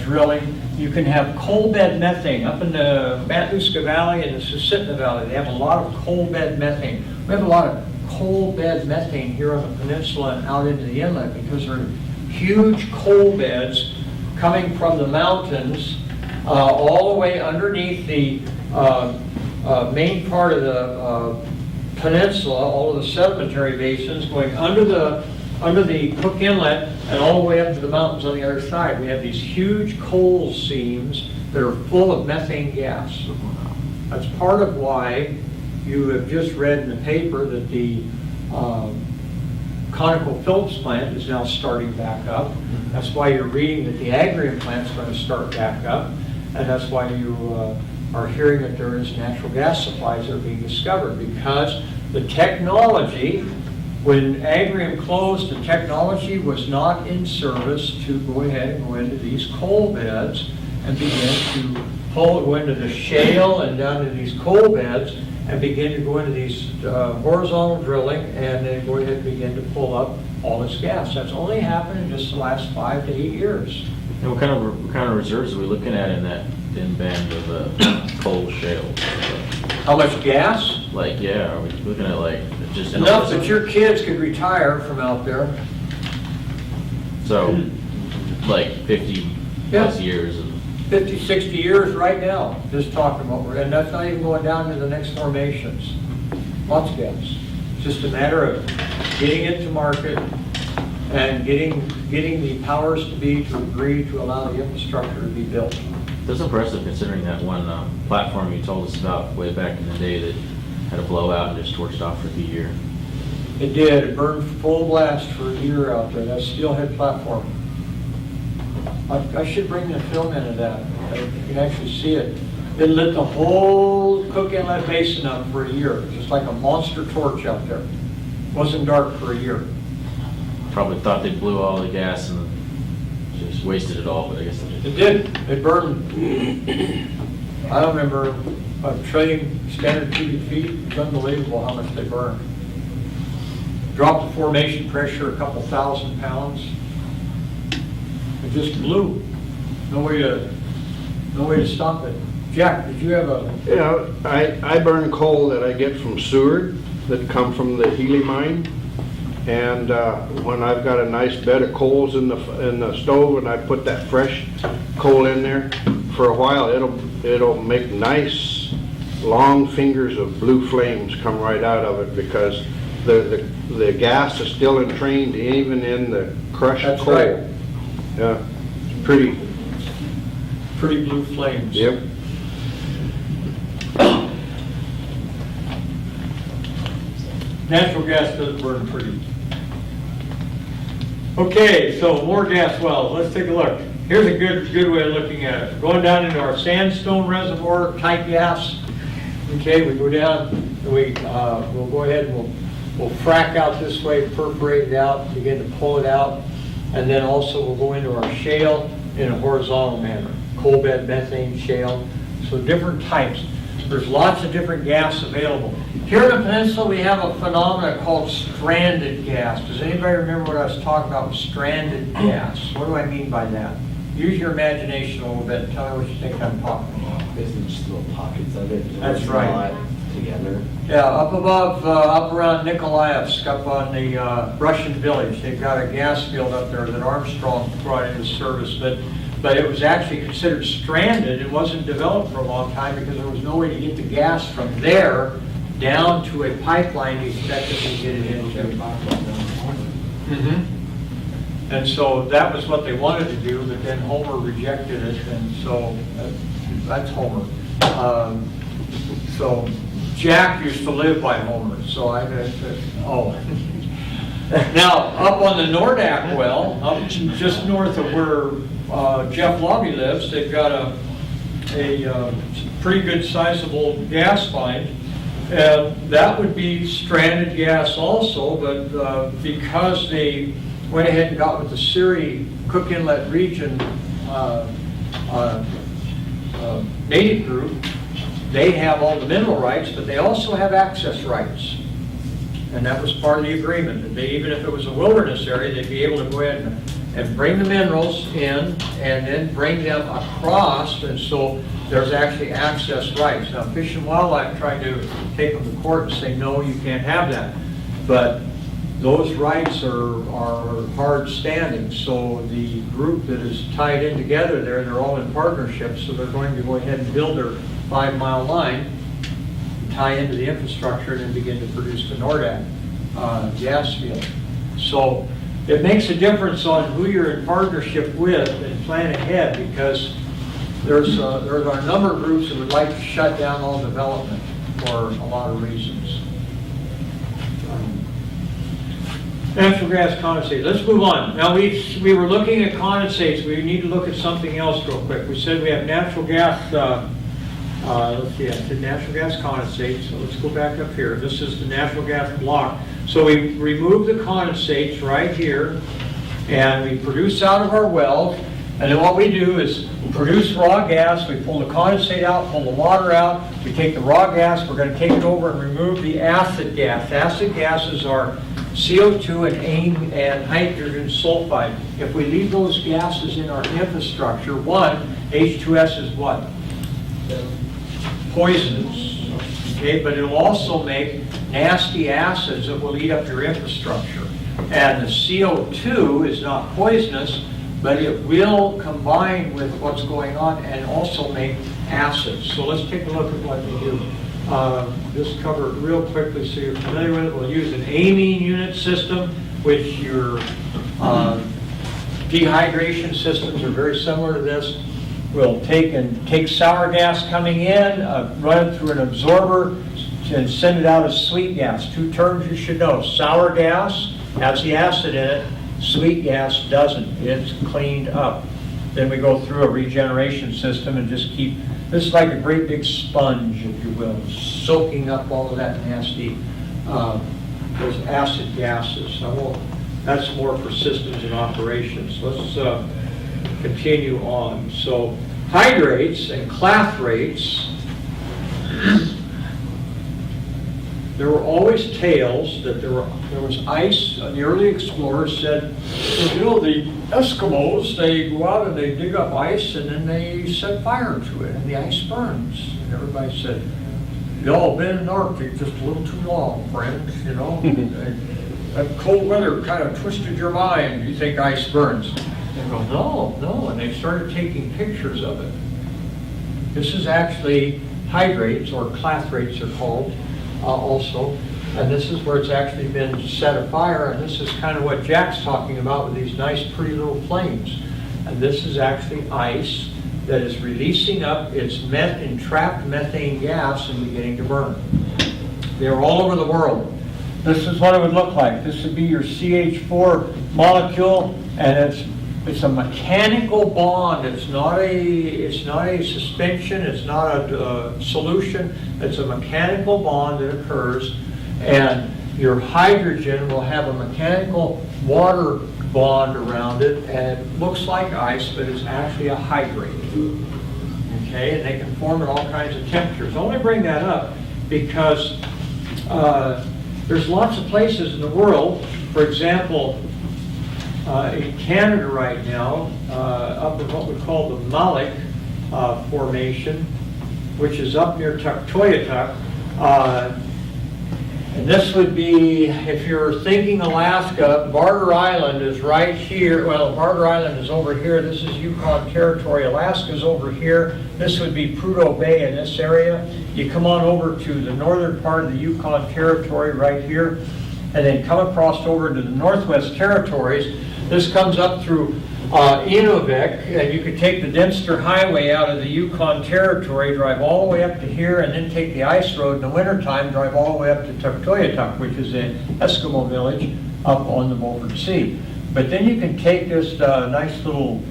drilling. You can have coal bed methane. Up in the Matanuska Valley and the Susitna Valley, they have a lot of coal bed methane. We have a lot of coal bed methane here on the peninsula and out into the inlet because there are huge coal beds coming from the mountains all the way underneath the main part of the peninsula, all of the sedimentary basins going under the Cook Inlet and all the way up to the mountains on the other side. We have these huge coal seams that are full of methane gas. That's part of why you have just read in the paper that the ConocoPhillips plant is now starting back up. That's why you're reading that the Agrium plant's going to start back up. And that's why you are hearing that there is natural gas supplies that are being discovered, because the technology, when Agrium closed, the technology was not in service to go ahead and go into these coal beds and begin to go into the shale and down to these coal beds and begin to go into these horizontal drilling and then go ahead and begin to pull up all this gas. That's only happened in just the last 5 to 8 years. And what kind of reserves are we looking at in that thin band of coal shale? How much gas? Like, yeah, are we looking at like just Enough that your kids could retire from out there. So, like 50 plus years of 50, 60 years right now, just talking about, and that's not even going down to the next formations. Lots of gas. It's just a matter of getting it to market and getting the powers to be to agree to allow the infrastructure to be built. That's impressive considering that one platform you told us about way back in the day that had a blowout and just torched off for the year. It did. It burned full blast for a year out there. That steelhead platform. I should bring the film into that. You can actually see it. It lit the whole Cook Inlet Basin up for a year, just like a monster torch out there. Wasn't dark for a year. Probably thought they blew all the gas and just wasted it all, but I guess It did. It burned. I don't remember a trillion standard cubic feet. It's unbelievable how much they burned. Dropped the formation pressure a couple thousand pounds. It just blew. No way to stop it. Jack, did you have a? You know, I burn coal that I get from Seward that come from the Healy mine. And when I've got a nice bed of coals in the stove and I put that fresh coal in there, for a while it'll make nice long fingers of blue flames come right out of it because the gas is still entrained even in the crushed That's coal. right. Yeah, it's pretty. Pretty blue flames. Yep. Natural gas doesn't burn pretty. Okay, so more gas wells. Let's take a look. Here's a good way of looking at it. Going down into our sandstone reservoir, tight gas. Okay, we go down and we'll go ahead and we'll frack out this way, perforate it out, begin to pull it out, and then also we'll go into our shale in a horizontal manner. Coal bed methane shale. So different types. There's lots of different gas available. Here in the peninsula, we have a phenomenon called stranded gas. Does anybody remember what I was talking about with stranded gas? What do I mean by that? Use your imagination a little bit and tell me what you think I'm talking about. Basically just little pockets of it. That's right. Not together. Yeah, up above, up around Nikolaevsk, up on the Russian village, they've got a gas field up there that Armstrong brought into service, but it was actually considered stranded. It wasn't developed for a long time because there was no way to get the gas from there down to a pipeline to effectively get it into. And so that was what they wanted to do, but then Homer rejected it, and so that's Homer. So Jack used to live by Homer, so I Now, up on the Nordak well, up just north of where Jeff Lobby lives, they've got a pretty good sizable gas find. And that would be stranded gas also, but because they went ahead and got with the Siri Cook Inlet region native group, they have all the mineral rights, but they also have access rights. And that was part of the agreement, that they, even if it was a wilderness area, they'd be able to go ahead and bring the minerals in and then bring them across, and so there's actually access rights. Now, Fish and Wildlife tried to take them to court and say, no, you can't have that. But those rights are hard standing, so the group that is tied in together there, they're all in partnership, so they're going to go ahead and build their 5-mile line, tie into the infrastructure, and then begin to produce the Nordac gas field. So it makes a difference on who you're in partnership with and plan ahead, because there's a number of groups that would like to shut down all development for a lot of reasons. Natural gas condensate. Let's move on. Now, we were looking at condensates. We need to look at something else real quick. We said we have natural gas, let's see, I said natural gas condensate. So let's go back up here. This is the natural gas block. So we remove the condensates right here, and we produce out of our wells. And then what we do is produce raw gas. We pull the condensate out, pull the water out. We take the raw gas. We're going to take it over and remove the acid gas. Acid gases are CO2 and hydrogen sulfide. If we leave those gases in our infrastructure, one, H2S is what? Poisonous. Okay, but it'll also make nasty acids that will eat up your infrastructure. And the CO2 is not poisonous, but it will combine with what's going on and also make acids. So let's take a look at what they do. Just cover it real quickly so you're familiar with it. We'll use an amine unit system, which your dehydration systems are very similar to this. We'll take sour gas coming in, run it through an absorber, and send it out as sweet gas. Two terms you should know. Sour gas has the acid in it. Sweet gas doesn't. It's cleaned up. Then we go through a regeneration system and just keep, this is like a great big sponge, if you will, soaking up all of that nasty, those acid gases. That's more for systems and operations. Let's continue on. So hydrates and clathrates, there were always tales that there was ice. The early explorers said, well, you know, the Eskimos, they go out and they dig up ice and then they set fire to it and the ice burns. And everybody said, y'all been in the Arctic just a little too long, friends, you know. That cold weather kind of twisted your mind. You think ice burns. They go, no, and they started taking pictures of it. This is actually hydrates, or clathrates are called. Also, and this is where it's actually been set afire, and this is kind of what Jack's talking about with these nice pretty little flames. And this is actually ice that is releasing up its entrapped methane gas and beginning to burn. They're all over the world. This is what it would look like. This would be your CH4 molecule, and it's a mechanical bond. It's not a suspension. It's not a solution. It's a mechanical bond that occurs, and your hydrogen will have a mechanical water bond around it, and it looks like ice, but it's actually a hydrate. Okay, and they can form at all kinds of temperatures. I only bring that up because there's lots of places in the world, for example, in Canada right now, up in what we call the Malik Formation, which is up near Tuktoyaktuk. And this would be, if you're thinking Alaska, Barter Island is right here. Well, Barter Island is over here. This is Yukon Territory. Alaska's over here. This would be Prudhoe Bay in this area. You come on over to the northern part of the Yukon Territory right here, and then come across over to the Northwest Territories. This comes up through Inuvik, and you could take the Dempster Highway out of the Yukon Territory, drive all the way up to here, and then take the ice road in the wintertime, drive all the way up to Tuktoyaktuk, which is an Eskimo village up on the Beaufort Sea. But then you can take this nice little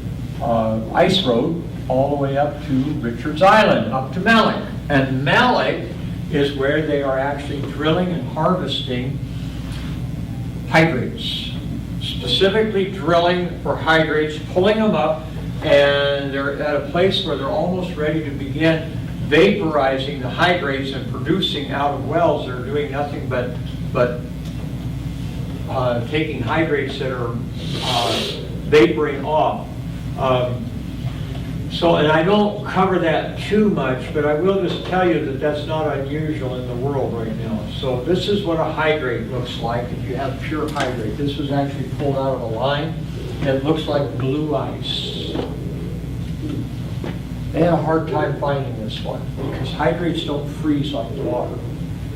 ice road all the way up to Richards Island, up to Malik. And Malik is where they are actually drilling and harvesting hydrates. Specifically drilling for hydrates, pulling them up, and they're at a place where they're almost ready to begin vaporizing the hydrates and producing out of wells. They're doing nothing but taking hydrates that are vaporing off. And I don't cover that too much, but I will just tell you that that's not unusual in the world right now. So this is what a hydrate looks like if you have pure hydrate. This was actually pulled out of a line. It looks like blue ice. They had a hard time finding this one because hydrates don't freeze like water.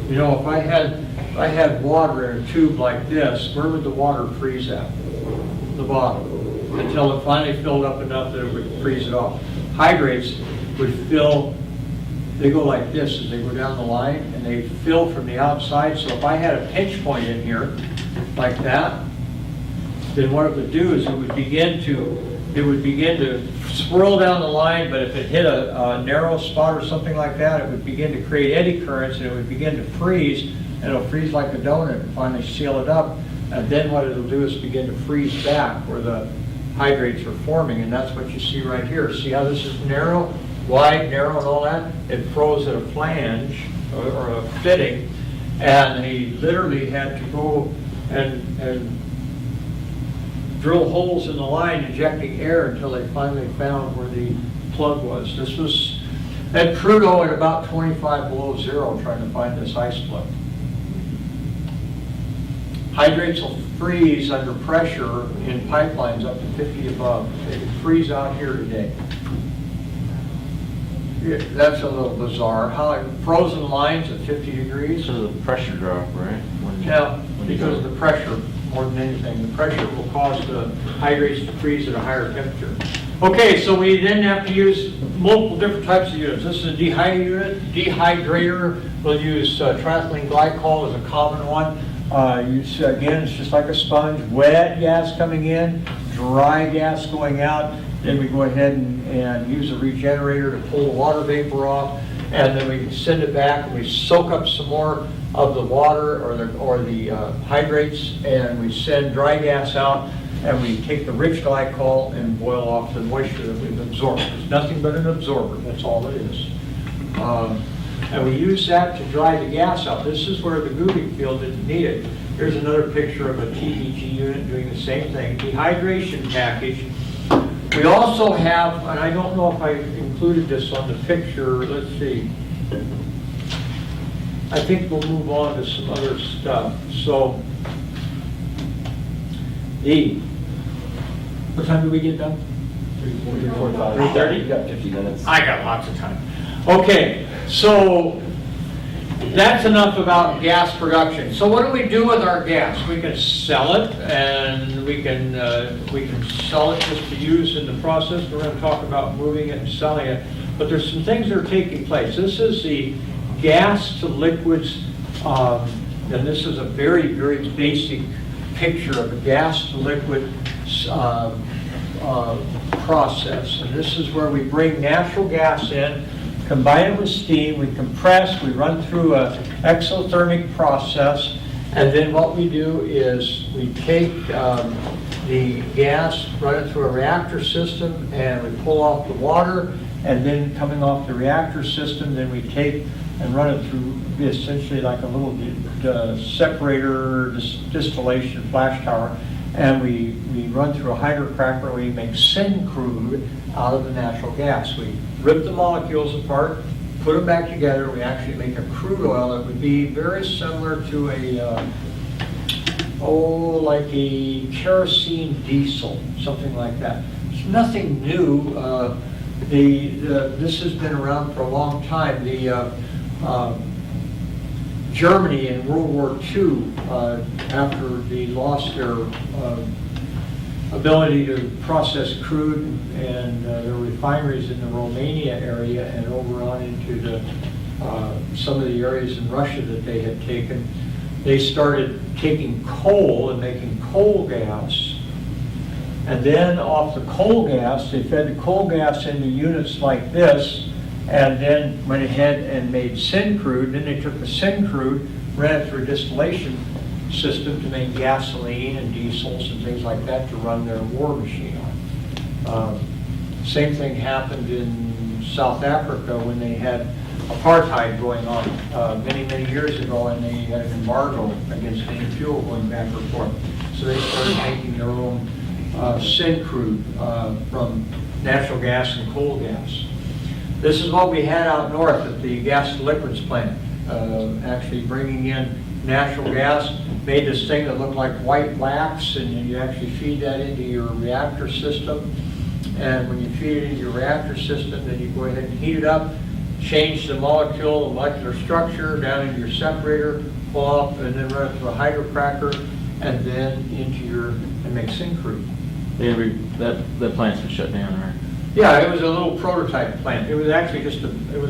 You know, if I had water in a tube like this, where would the water freeze at? The bottom, until it finally filled up enough that it would freeze it off. Hydrates would fill, they go like this as they go down the line, and they fill from the outside. So if I had a pinch point in here, like that, then what it would do is it would begin to swirl down the line, but if it hit a narrow spot or something like that, it would begin to create eddy currents, and it would begin to freeze, and it'll freeze like a donut and finally seal it up. And then what it'll do is begin to freeze back where the hydrates are forming, and that's what you see right here. See how this is narrow, wide, narrow, and all that? It froze at a flange or a fitting, and he literally had to go and drill holes in the line, injecting air until they finally found where the plug was. This was at Prudhoe at about 25 below zero, trying to find this ice plug. Hydrates will freeze under pressure in pipelines up to 50 above. They can freeze out here today. That's a little bizarre. How frozen lines at 50 degrees? So the pressure drop, right? Yeah, because of the pressure, more than anything. The pressure will cause the hydrates to freeze at a higher temperature. Okay, so we then have to use multiple different types of units. This is a dehydrator. We'll use triethylene glycol as a common one. Again, it's just like a sponge, wet gas coming in, dry gas going out. Then we go ahead and use a regenerator to pull the water vapor off, and then we can send it back and we soak up some more of the water or the hydrates, and we send dry gas out, and we take the rich glycol and boil off the moisture that we've absorbed. It's nothing but an absorber, that's all it is. And we use that to dry the gas out. This is where the Gooding field didn't need it. Here's another picture of a TBG unit doing the same thing. Dehydration package. We also have, and I don't know if I included this on the picture, let's see. I think we'll move on to some other stuff. So, what time do we get done? 3:45. 3:30? You got 50 minutes. I got lots of time. Okay, so that's enough about gas production. So what do we do with our gas? We can sell it, and we can sell it just to use in the process. We're going to talk about moving it and selling it. But there's some things that are taking place. This is the gas to liquids, and this is a very, very basic picture of a gas to liquid process. And this is where we bring natural gas in, combine it with steam, we compress, we run through an exothermic process, and then what we do is we take the gas, run it through a reactor system, and we pull off the water, and then coming off the reactor system, then we take and run it through essentially like a little separator, distillation flash tower, and we run through a hydrocracker. We make syncrude out of the natural gas. We rip the molecules apart, put them back together. We actually make a crude oil that would be very similar to like a kerosene diesel, something like that. It's nothing new. This has been around for a long time. Germany in World War II, after they lost their ability to process crude, and their refineries in the Romania area and over on into some of the areas in Russia that they had taken, they started taking coal and making coal gas. And then off the coal gas, they fed the coal gas into units like this, and then went ahead and made Syncrude. Then they took the Syncrude, ran it through a distillation system to make gasoline and diesels and things like that to run their war machine on. Same thing happened in South Africa when they had apartheid going on many, many years ago, and they had an embargo against any fuel going back and forth. So they started making their own Syncrude from natural gas and coal gas. This is what we had out north at the gas to liquids plant, actually bringing in natural gas, made this thing that looked like white wax, and you actually feed that into your reactor system. And when you feed it into your reactor system, then you go ahead and heat it up, change the molecular structure down into your separator, pull off, and then run it through a hydrocracker, and then and make Syncrude. That plant's been shut down, right? Yeah, it was a little prototype plant. It was actually it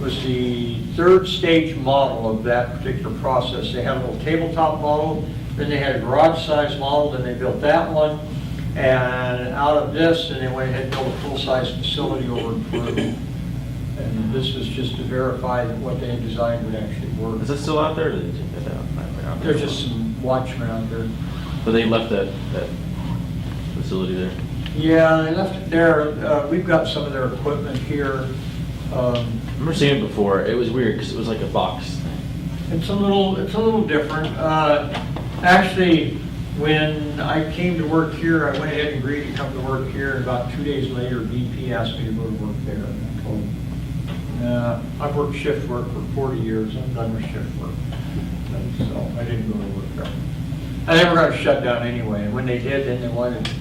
was the third stage model of that particular process. They had a little tabletop model, then they had a garage size model, then they built that one, and out of this, then they went ahead and built a full size facility over in Peru. And this was just to verify that what they had designed would actually work. Is it still out there, or did they take that out? There's just some watchmen out there. But they left that facility there? Yeah, they left it there. We've got some of their equipment here. I remember seeing it before. It was weird because it was like a box thing. It's a little different. Actually, when I came to work here, I went ahead and agreed to come to work here, and about 2 days later, BP asked me to go to work there. And I told them, I've worked shift work for 40 years. I'm done with shift work. And so I didn't go to work there. I never got shut down anyway, and when they did, then they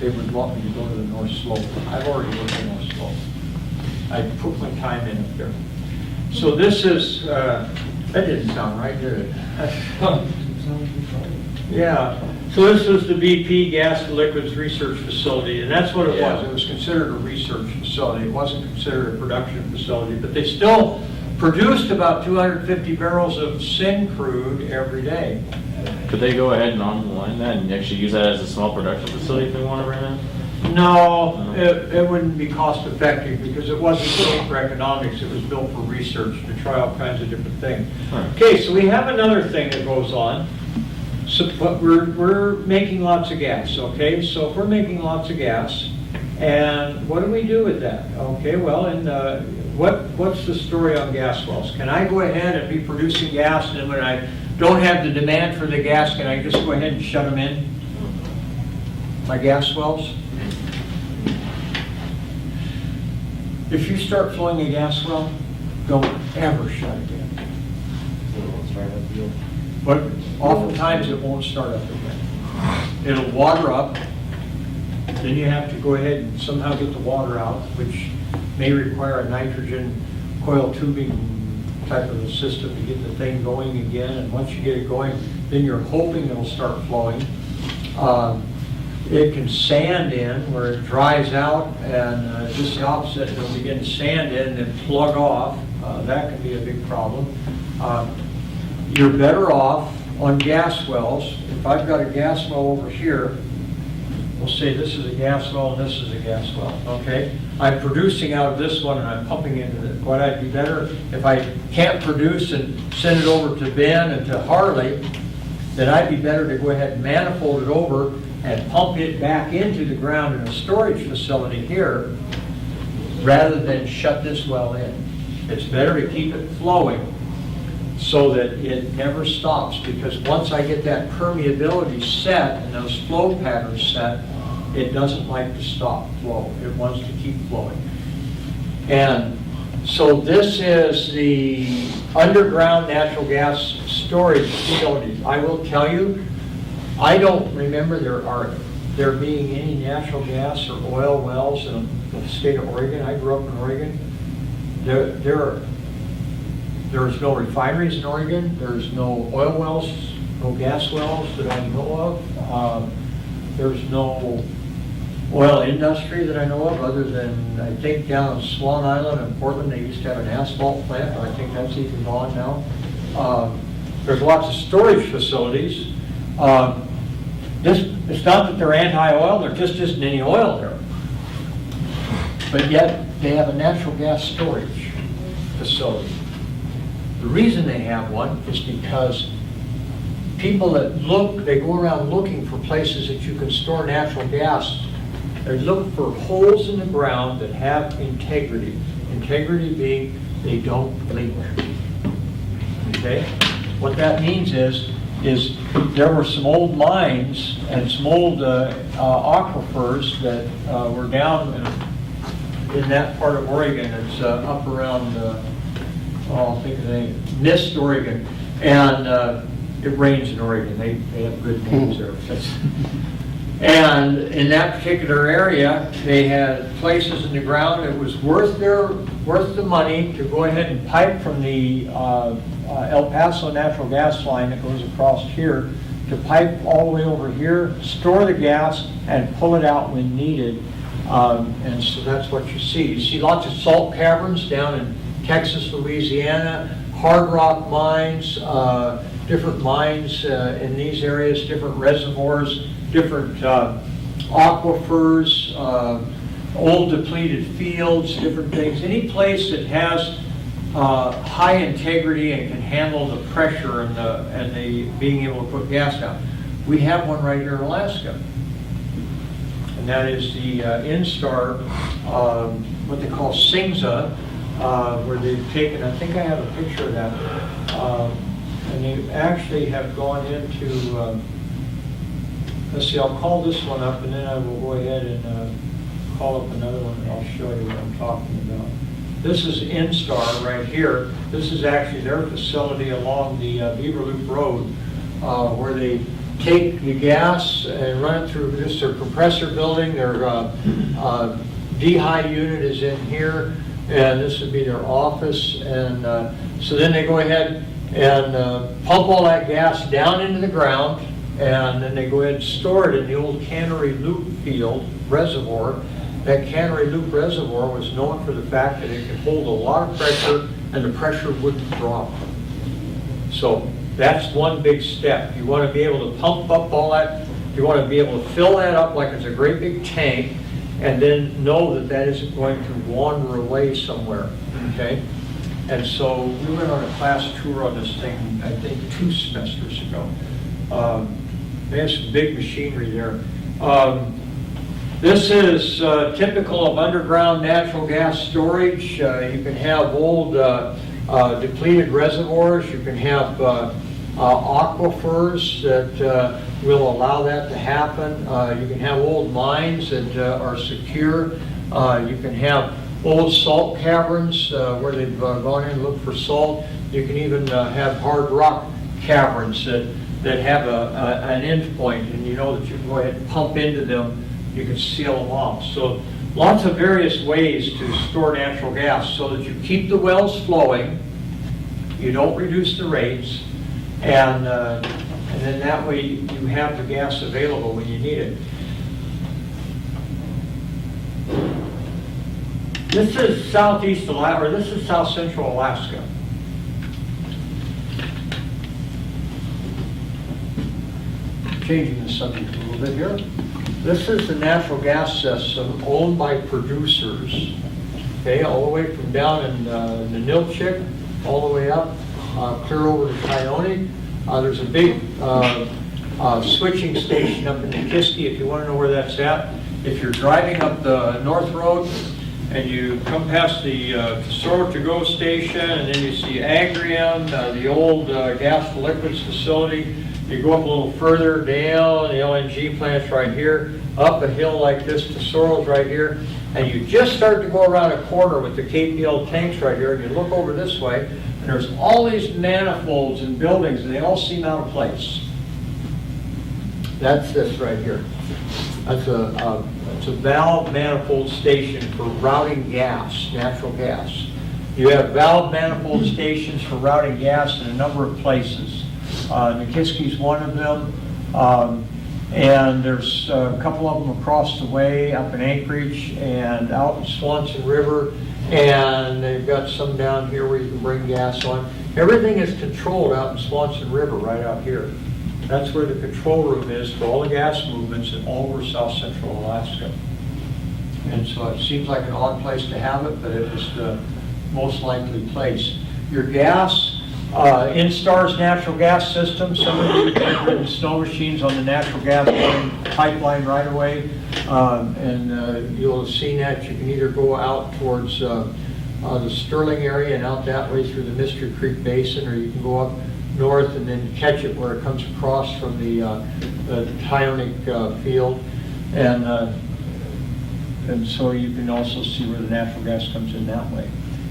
would want me to go to the North Slope. I've already worked in North Slope. I put my time in up there. So this is, that didn't sound right, did it? Yeah, so this was the BP Gas to Liquids Research Facility, and that's what it was. It was considered a research facility. It wasn't considered a production facility, but they still produced about 250 barrels of Syncrude every day. Could they go ahead and online that and actually use that as a small production facility if they want to right now? No, it wouldn't be cost effective because it wasn't built for economics. It was built for research to try all kinds of different things. Right. Okay, so we have another thing that goes on. So, but we're making lots of gas, okay? So if we're making lots of gas, and what do we do with that? Okay, well, and what's the story on gas wells? Can I go ahead and be producing gas, and then when I don't have the demand for the gas, can I just go ahead and shut them in? My gas wells? If you start flowing a gas well, don't ever shut it in. But oftentimes it won't start up again. It'll water up, then you have to go ahead and somehow get the water out, which may require a nitrogen coil tubing type of a system to get the thing going again. And once you get it going, then you're hoping it'll start flowing. It can sand in where it dries out, and just the opposite, it'll begin to sand in and then plug off. That can be a big problem. You're better off on gas wells. If I've got a gas well over here, we'll say this is a gas well and this is a gas well, okay? I'm producing out of this one and I'm pumping into it. What I'd be better, if I can't produce and send it over to Ben and to Harley, then I'd be better to go ahead and manifold it over and pump it back into the ground in a storage facility here, rather than shut this well in. It's better to keep it flowing so that it never stops, because once I get that permeability set and those flow patterns set, it doesn't like to stop flow. It wants to keep flowing. And so this is the underground natural gas storage facilities. I will tell you, I don't remember there being any natural gas or oil wells in the state of Oregon. I grew up in Oregon. There's no refineries in Oregon. There's no oil wells, no gas wells that I know of. There's no oil industry that I know of, other than I think down on Swan Island in Portland, they used to have an asphalt plant, but I think that's even gone now. There's lots of storage facilities. It's not that they're anti-oil, there just isn't any oil there. But yet, they have a natural gas storage. facility. The reason they have one is because people that look, they go around looking for places that you can store natural gas. They look for holes in the ground that have integrity. Integrity being they don't leak. Okay? What that means is there were some old mines and some old aquifers that were down in that part of Oregon. It's up around, I'll think of the name, Mist, Oregon. And it rains in Oregon. They have good names there. And in that particular area, they had places in the ground. It was worth the money to go ahead and pipe from the El Paso natural gas line that goes across here to pipe all the way over here, store the gas, and pull it out when needed. And so that's what you see. You see lots of salt caverns down in Texas, Louisiana, hard rock mines, different mines in these areas, different reservoirs, different aquifers, old depleted fields, different things. Any place that has high integrity and can handle the pressure and the being able to put gas down. We have one right here in Alaska. And that is the Instar, what they call Singza, where they've taken, I think I have a picture of that, and they actually have gone into, let's see, I'll call this one up and then I will go ahead and call up another one and I'll show you what I'm talking about. This is Instar right here. This is actually their facility along the Beaver Loop Road, where they take the gas and run it through this their compressor building. Their dehy unit is in here, and this would be their office. And so then they go ahead and pump all that gas down into the ground, and then they go ahead and store it in the old Cannery Loop field reservoir. That Cannery Loop reservoir was known for the fact that it could hold a lot of pressure and the pressure wouldn't drop. So that's one big step. You want to be able to pump up all that, you want to be able to fill that up like it's a great big tank, and then know that that isn't going to wander away somewhere, okay? And so we went on a class tour on this thing, I think 2 semesters ago. They have some big machinery there. This is typical of underground natural gas storage. You can have old depleted reservoirs. You can have aquifers that will allow that to happen. You can have old mines that are secure. You can have old salt caverns where they've gone in and looked for salt. You can even have hard rock caverns that have an end point, and you know that you can go ahead and pump into them. You can seal them off. So lots of various ways to store natural gas so that you keep the wells flowing, you don't reduce the rates, and then that way you have the gas available when you need it. This is southeast Alaska, or this is south central Alaska. Changing the subject a little bit here. This is the natural gas system owned by producers, okay, all the way from down in the Nilchik, all the way up, clear over to Coyote. There's a big switching station up in Nikiski, if you want to know where that's at. If you're driving up the North Road and you come past the Tesoro to-go station, and then you see Agrium, the old gas to liquids facility. You go up a little further down, the LNG plant's right here, up a hill like this, Tesoro's right here, and you just start to go around a corner with the KPL tanks right here, and you look over this way, and there's all these manifolds and buildings, and they all seem out of place. That's this right here. That's a valve manifold station for routing gas, natural gas. You have valve manifold stations for routing gas in a number of places. Nikiski's one of them, and there's a couple of them across the way up in Anchorage and out in Swanson River, and they've got some down here where you can bring gas on. Everything is controlled out in Swanson River, right out here. That's where the control room is for all the gas movements in all over south central Alaska. And so it seems like an odd place to have it, but it was most likely place. Your gas, Instar's natural gas system, some of you have ridden snow machines on the natural gas pipeline right away, and you'll have seen that. You can either go out towards the Sterling area and out that way through the Mystery Creek Basin, or you can go up north and then catch it where it comes across from the Tyonic field, and so you can also see where the natural gas comes in that way.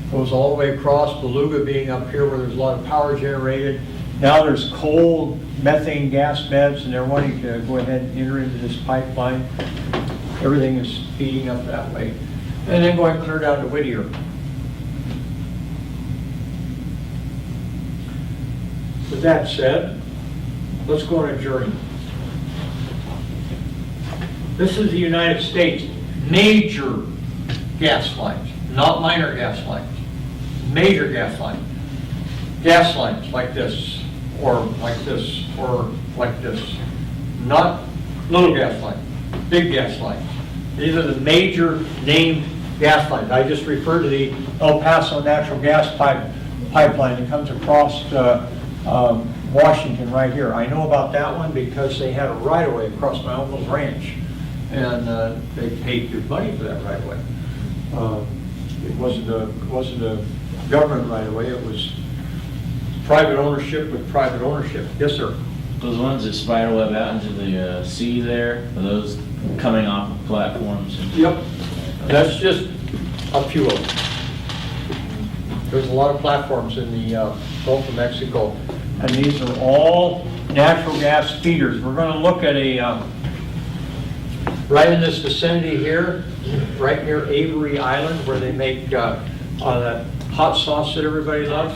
Goes all the way across, Beluga being up here where there's a lot of power generated. Now there's coal, methane gas beds, and they're wanting to go ahead and enter into this pipeline. Everything is feeding up that way. And then going clear down to Whittier. With that said, let's go on a journey. This is the United States major gas lines, not minor gas lines. Major gas lines. Gas lines like this, or like this, or like this. Not little gas lines, big gas lines. These are the major named gas lines. I just referred to the El Paso natural gas pipeline that comes across Washington right here. I know about that one because they had a right-of-way across my uncle's ranch, and they paid good money for that right-of-way. It wasn't a government right-of-way, it was private ownership with private ownership. Yes, sir. Those ones that spiderweb out into the sea there, are those coming off of platforms? Yep, that's just a few of them. There's a lot of platforms in the Gulf of Mexico, and these are all natural gas feeders. We're going to look at right in this vicinity here, right near Avery Island, where they make that hot sauce that everybody loves,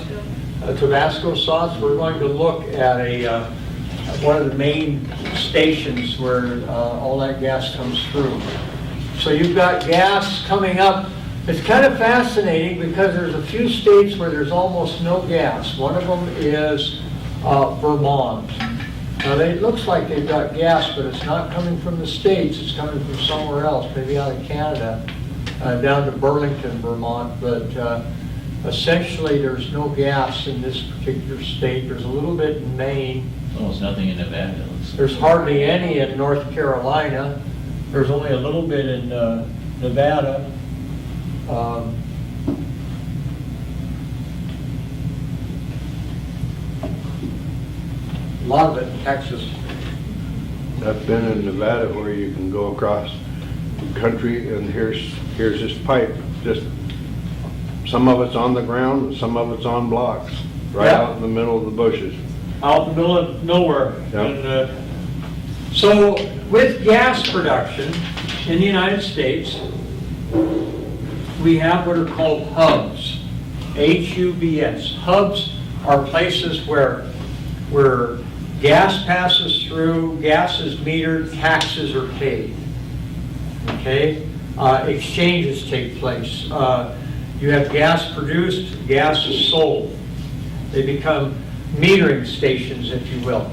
Tabasco sauce. We're going to look at one of the main stations where all that gas comes through. So you've got gas coming up. It's kind of fascinating because there's a few states where there's almost no gas. One of them is Vermont. Now, it looks like they've got gas, but it's not coming from the States. It's coming from somewhere else, maybe out of Canada, down to Burlington, Vermont. But essentially, there's no gas in this particular state. There's a little bit in Maine. Almost nothing in Nevada. There's hardly any in North Carolina. There's only a little bit in Nevada. A lot of it in Texas. I've been in Nevada where you can go across the country and here's this pipe, just some of it's on the ground and some of it's on blocks, right Yeah. out in the middle of the bushes. Out in the middle of nowhere. Yeah. And, so with gas production in the United States, we have what are called hubs, H-U-B-S. Hubs are places where gas passes through, gas is metered, taxes are paid. Okay? Exchanges take place. You have gas produced, gas is sold. They become metering stations, if you will.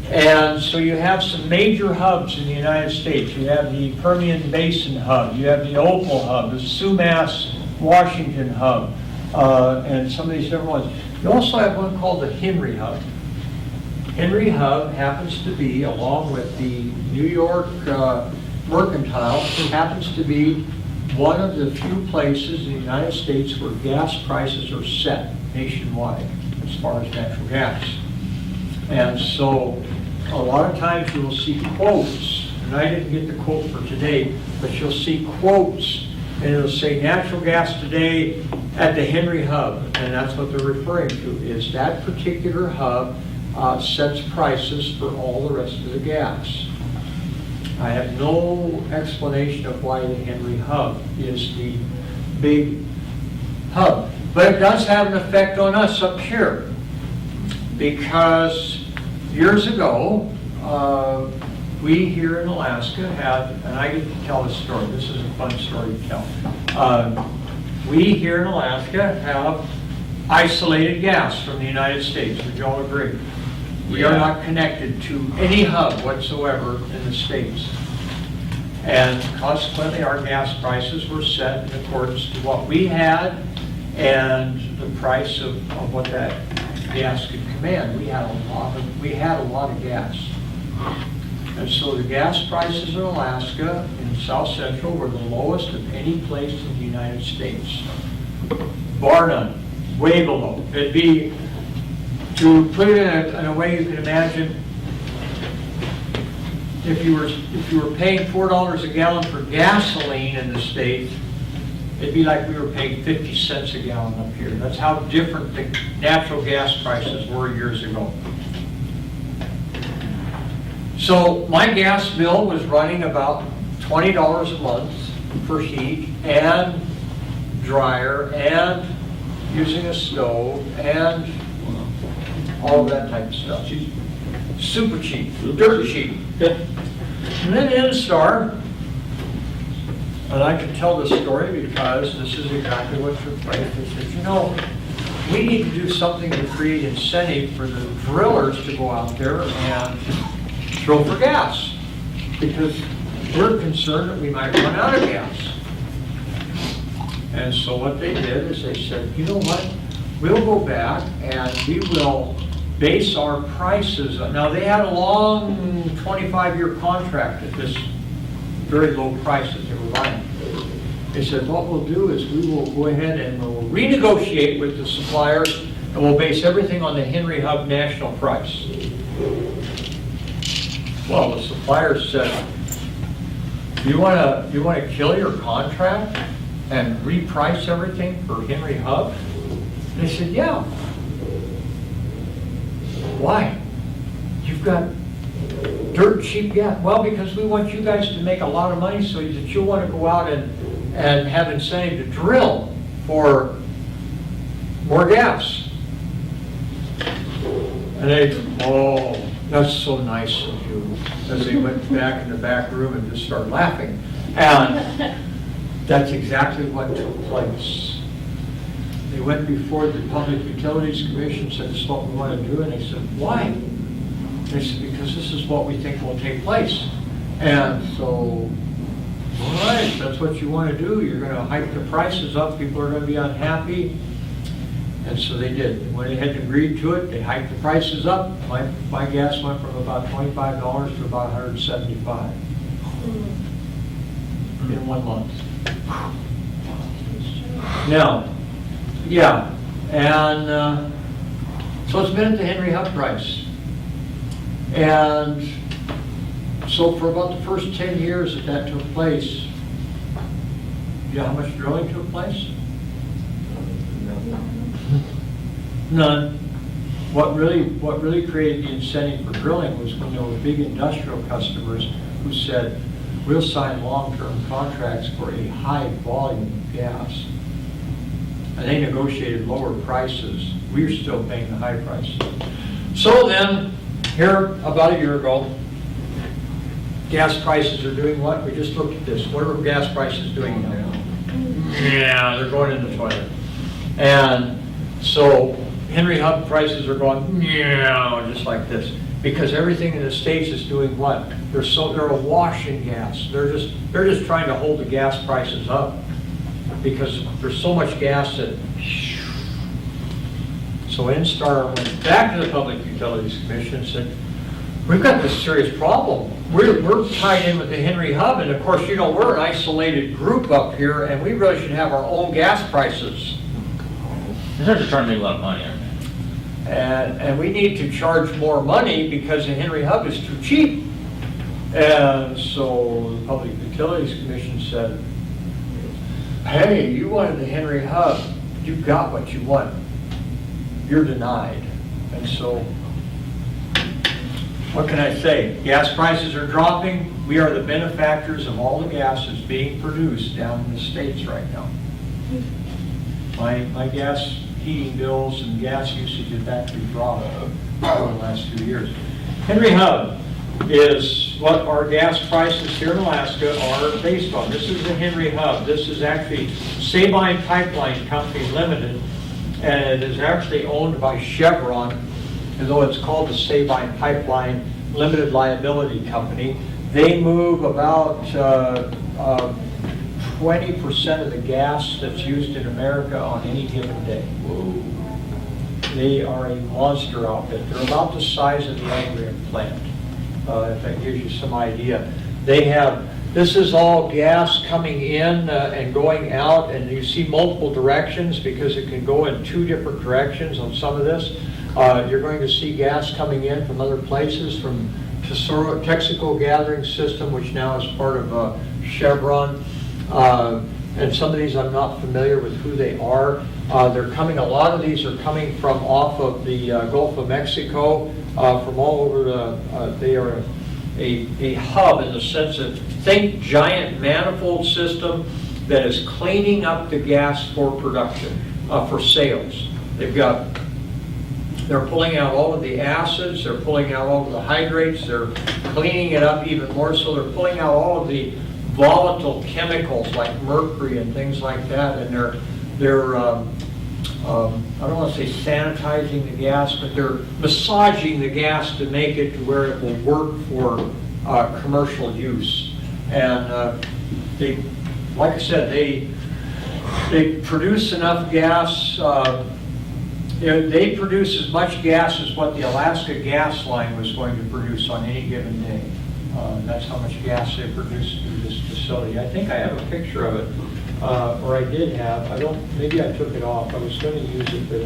And so you have some major hubs in the United States. You have the Permian Basin hub, you have the Opal hub, the Sumas, Washington hub, and some of these different ones. You also have one called the Henry hub. Henry hub happens to be, along with the New York Mercantile, happens to be one of the few places in the United States where gas prices are set nationwide as far as natural gas. And so a lot of times you will see quotes, and I didn't get the quote for today, but you'll see quotes, and it'll say natural gas today at the Henry hub, and that's what they're referring to, is that particular hub sets prices for all the rest of the gas. I have no explanation of why the Henry hub is the big hub, but it does have an effect on us up here, because years ago, we here in Alaska had, and I get to tell this story, this is a fun story to tell. We here in Alaska have isolated gas from the United States, would you all agree? We are not connected to any hub whatsoever in the States. And consequently, our gas prices were set in accordance to what we had and the price of what that gas could command. We had a lot of gas. And so the gas prices in Alaska and South Central were the lowest of any place in the United States. Bar none, way below. It'd be, to put it in a way you can imagine, if you were paying $4 a gallon for gasoline in the state, it'd be like we were paying 50 cents a gallon up here. That's how different the natural gas prices were years ago. So my gas bill was running about $20 a month for heat and dryer and using a stove and all of that type of stuff. Super cheap, dirt cheap. And then Instar, and I can tell this story because this is exactly what took place. They said, you know, we need to do something to create incentive for the drillers to go out there and drill for gas, because we're concerned that we might run out of gas. And so what they did is they said, you know what, we'll go back and we will base our prices. Now, they had a long 25-year contract at this very low price that they were buying. They said, what we'll do is we will go ahead and we'll renegotiate with the suppliers, and we'll base everything on the Henry Hub national price. Well, the suppliers said, you want to kill your contract and reprice everything for Henry Hub? And they said, yeah. Why? You've got dirt cheap gas. Well, because we want you guys to make a lot of money so that you'll want to go out and have incentive to drill for more gas. And they, oh, that's so nice of you. As they went back in the back room and just started laughing. And that's exactly what took place. They went before the Public Utilities Commission, said, this is what we want to do, and they said, why? They said, because this is what we think will take place. And so, all right, that's what you want to do. You're going to hike the prices up. People are going to be unhappy. And so they did. They went ahead and agreed to it. They hiked the prices up. My gas went from about $25 to about $175 in 1 month. Now, yeah, and so it's been at the Henry Hub price. And so for about the first 10 years that took place, you know how much drilling took place? None. What really created the incentive for drilling was when there were big industrial customers who said, we'll sign long-term contracts for a high volume of gas. And they negotiated lower prices. We were still paying the high price. So then, here about a year ago, gas prices are doing what? We just looked at this. What are gas prices doing now? Yeah, they're going in the toilet. And so Henry Hub prices are going, yeah, just like this. Because everything in the States is doing what? They're awash in gas. They're just trying to hold the gas prices up. Because there's so much gas that, so Instar went back to the Public Utilities Commission and said, we've got this serious problem. We're tied in with the Henry Hub, and of course, you know, we're an isolated group up here, and we really should have our own gas prices. They're just trying to make a lot of money, aren't they? And we need to charge more money because the Henry Hub is too cheap. And so the Public Utilities Commission said, hey, you wanted the Henry Hub, you got what you want. You're denied. And so, what can I say? Gas prices are dropping. We are the benefactors of all the gases being produced down in the States right now. My gas heating bills and gas usage have actually dropped over the last few years. Henry Hub is what our gas prices here in Alaska are based on. This is the Henry Hub. This is actually Sabine Pipeline Company Limited, and it is actually owned by Chevron, and though it's called the Sabine Pipeline Limited Liability Company. They move about 20% of the gas that's used in America on any given day. They are a monster outfit. They're about the size of the aggregate plant, if that gives you some idea. They have, this is all gas coming in and going out, and you see multiple directions because it can go in 2 different directions on some of this. You're going to see gas coming in from other places, from Tesoro, Texaco Gathering System, which now is part of Chevron. And some of these I'm not familiar with who they are. They're coming, a lot of these are coming from off of the Gulf of Mexico, from all over they are a hub in the sense of, think giant manifold system that is cleaning up the gas for production, for sales. They're pulling out all of the acids, they're pulling out all of the hydrates, they're cleaning it up even more, so they're pulling out all of the volatile chemicals like mercury and things like that, and they're I don't want to say sanitizing the gas, but they're massaging the gas to make it to where it will work for commercial use. And they, like I said, they produce enough gas. They produce as much gas as what the Alaska gas line was going to produce on any given day. That's how much gas they produce through this facility. I think I have a picture of it, or I did have. I don't. Maybe I took it off. I was going to use it, but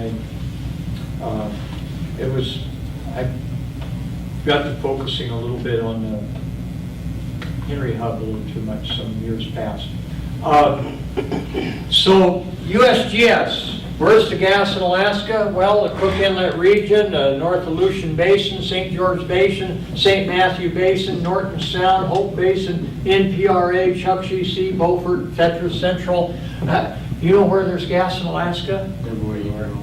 I got to focusing a little bit on the Henry Hub a little too much some years past. So USGS. Where's the gas in Alaska? Well, the Cook Inlet region, North Aleutian Basin, St. George Basin, St. Matthew Basin, Norton Sound, Hope Basin, NPRA, Chukchi Sea, Beaufort, Tetra Central. You know where there's gas in Alaska?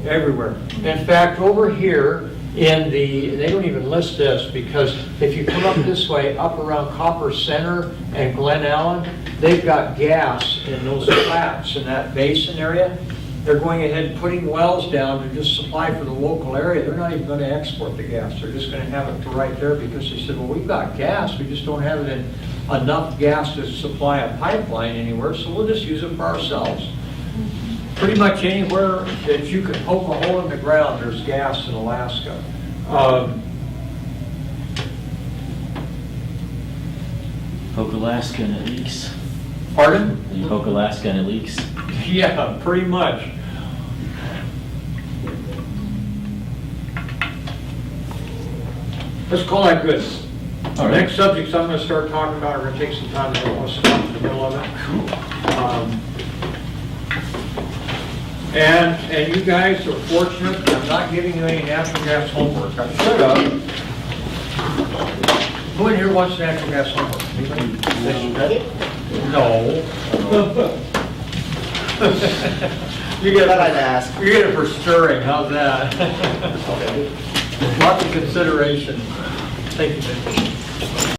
Everywhere. In fact, over here in they don't even list this, because if you come up this way, up around Copper Center and Glen Allen, they've got gas in those flats in that basin area. They're going ahead and putting wells down to just supply for the local area. They're not even going to export the gas. They're just going to have it for right there, because they said, well, we've got gas. We just don't have it in enough gas to supply a pipeline anywhere, so we'll just use it for ourselves. Pretty much anywhere that you can poke a hole in the ground, there's gas in Alaska. Poke Alaska and it leaks. Pardon? You poke Alaska and it leaks. Yeah, pretty much. Let's call that good. All right. Next subjects I'm going to start talking about, we're going to take some time, I don't want to stop in the middle of it. And you guys are fortunate that I'm not giving you any natural gas homework. I should have. Who in here wants natural gas homework? Anybody? No. You get Thought I'd ask. You get it for stirring, how's that? Lots of consideration. Thank you.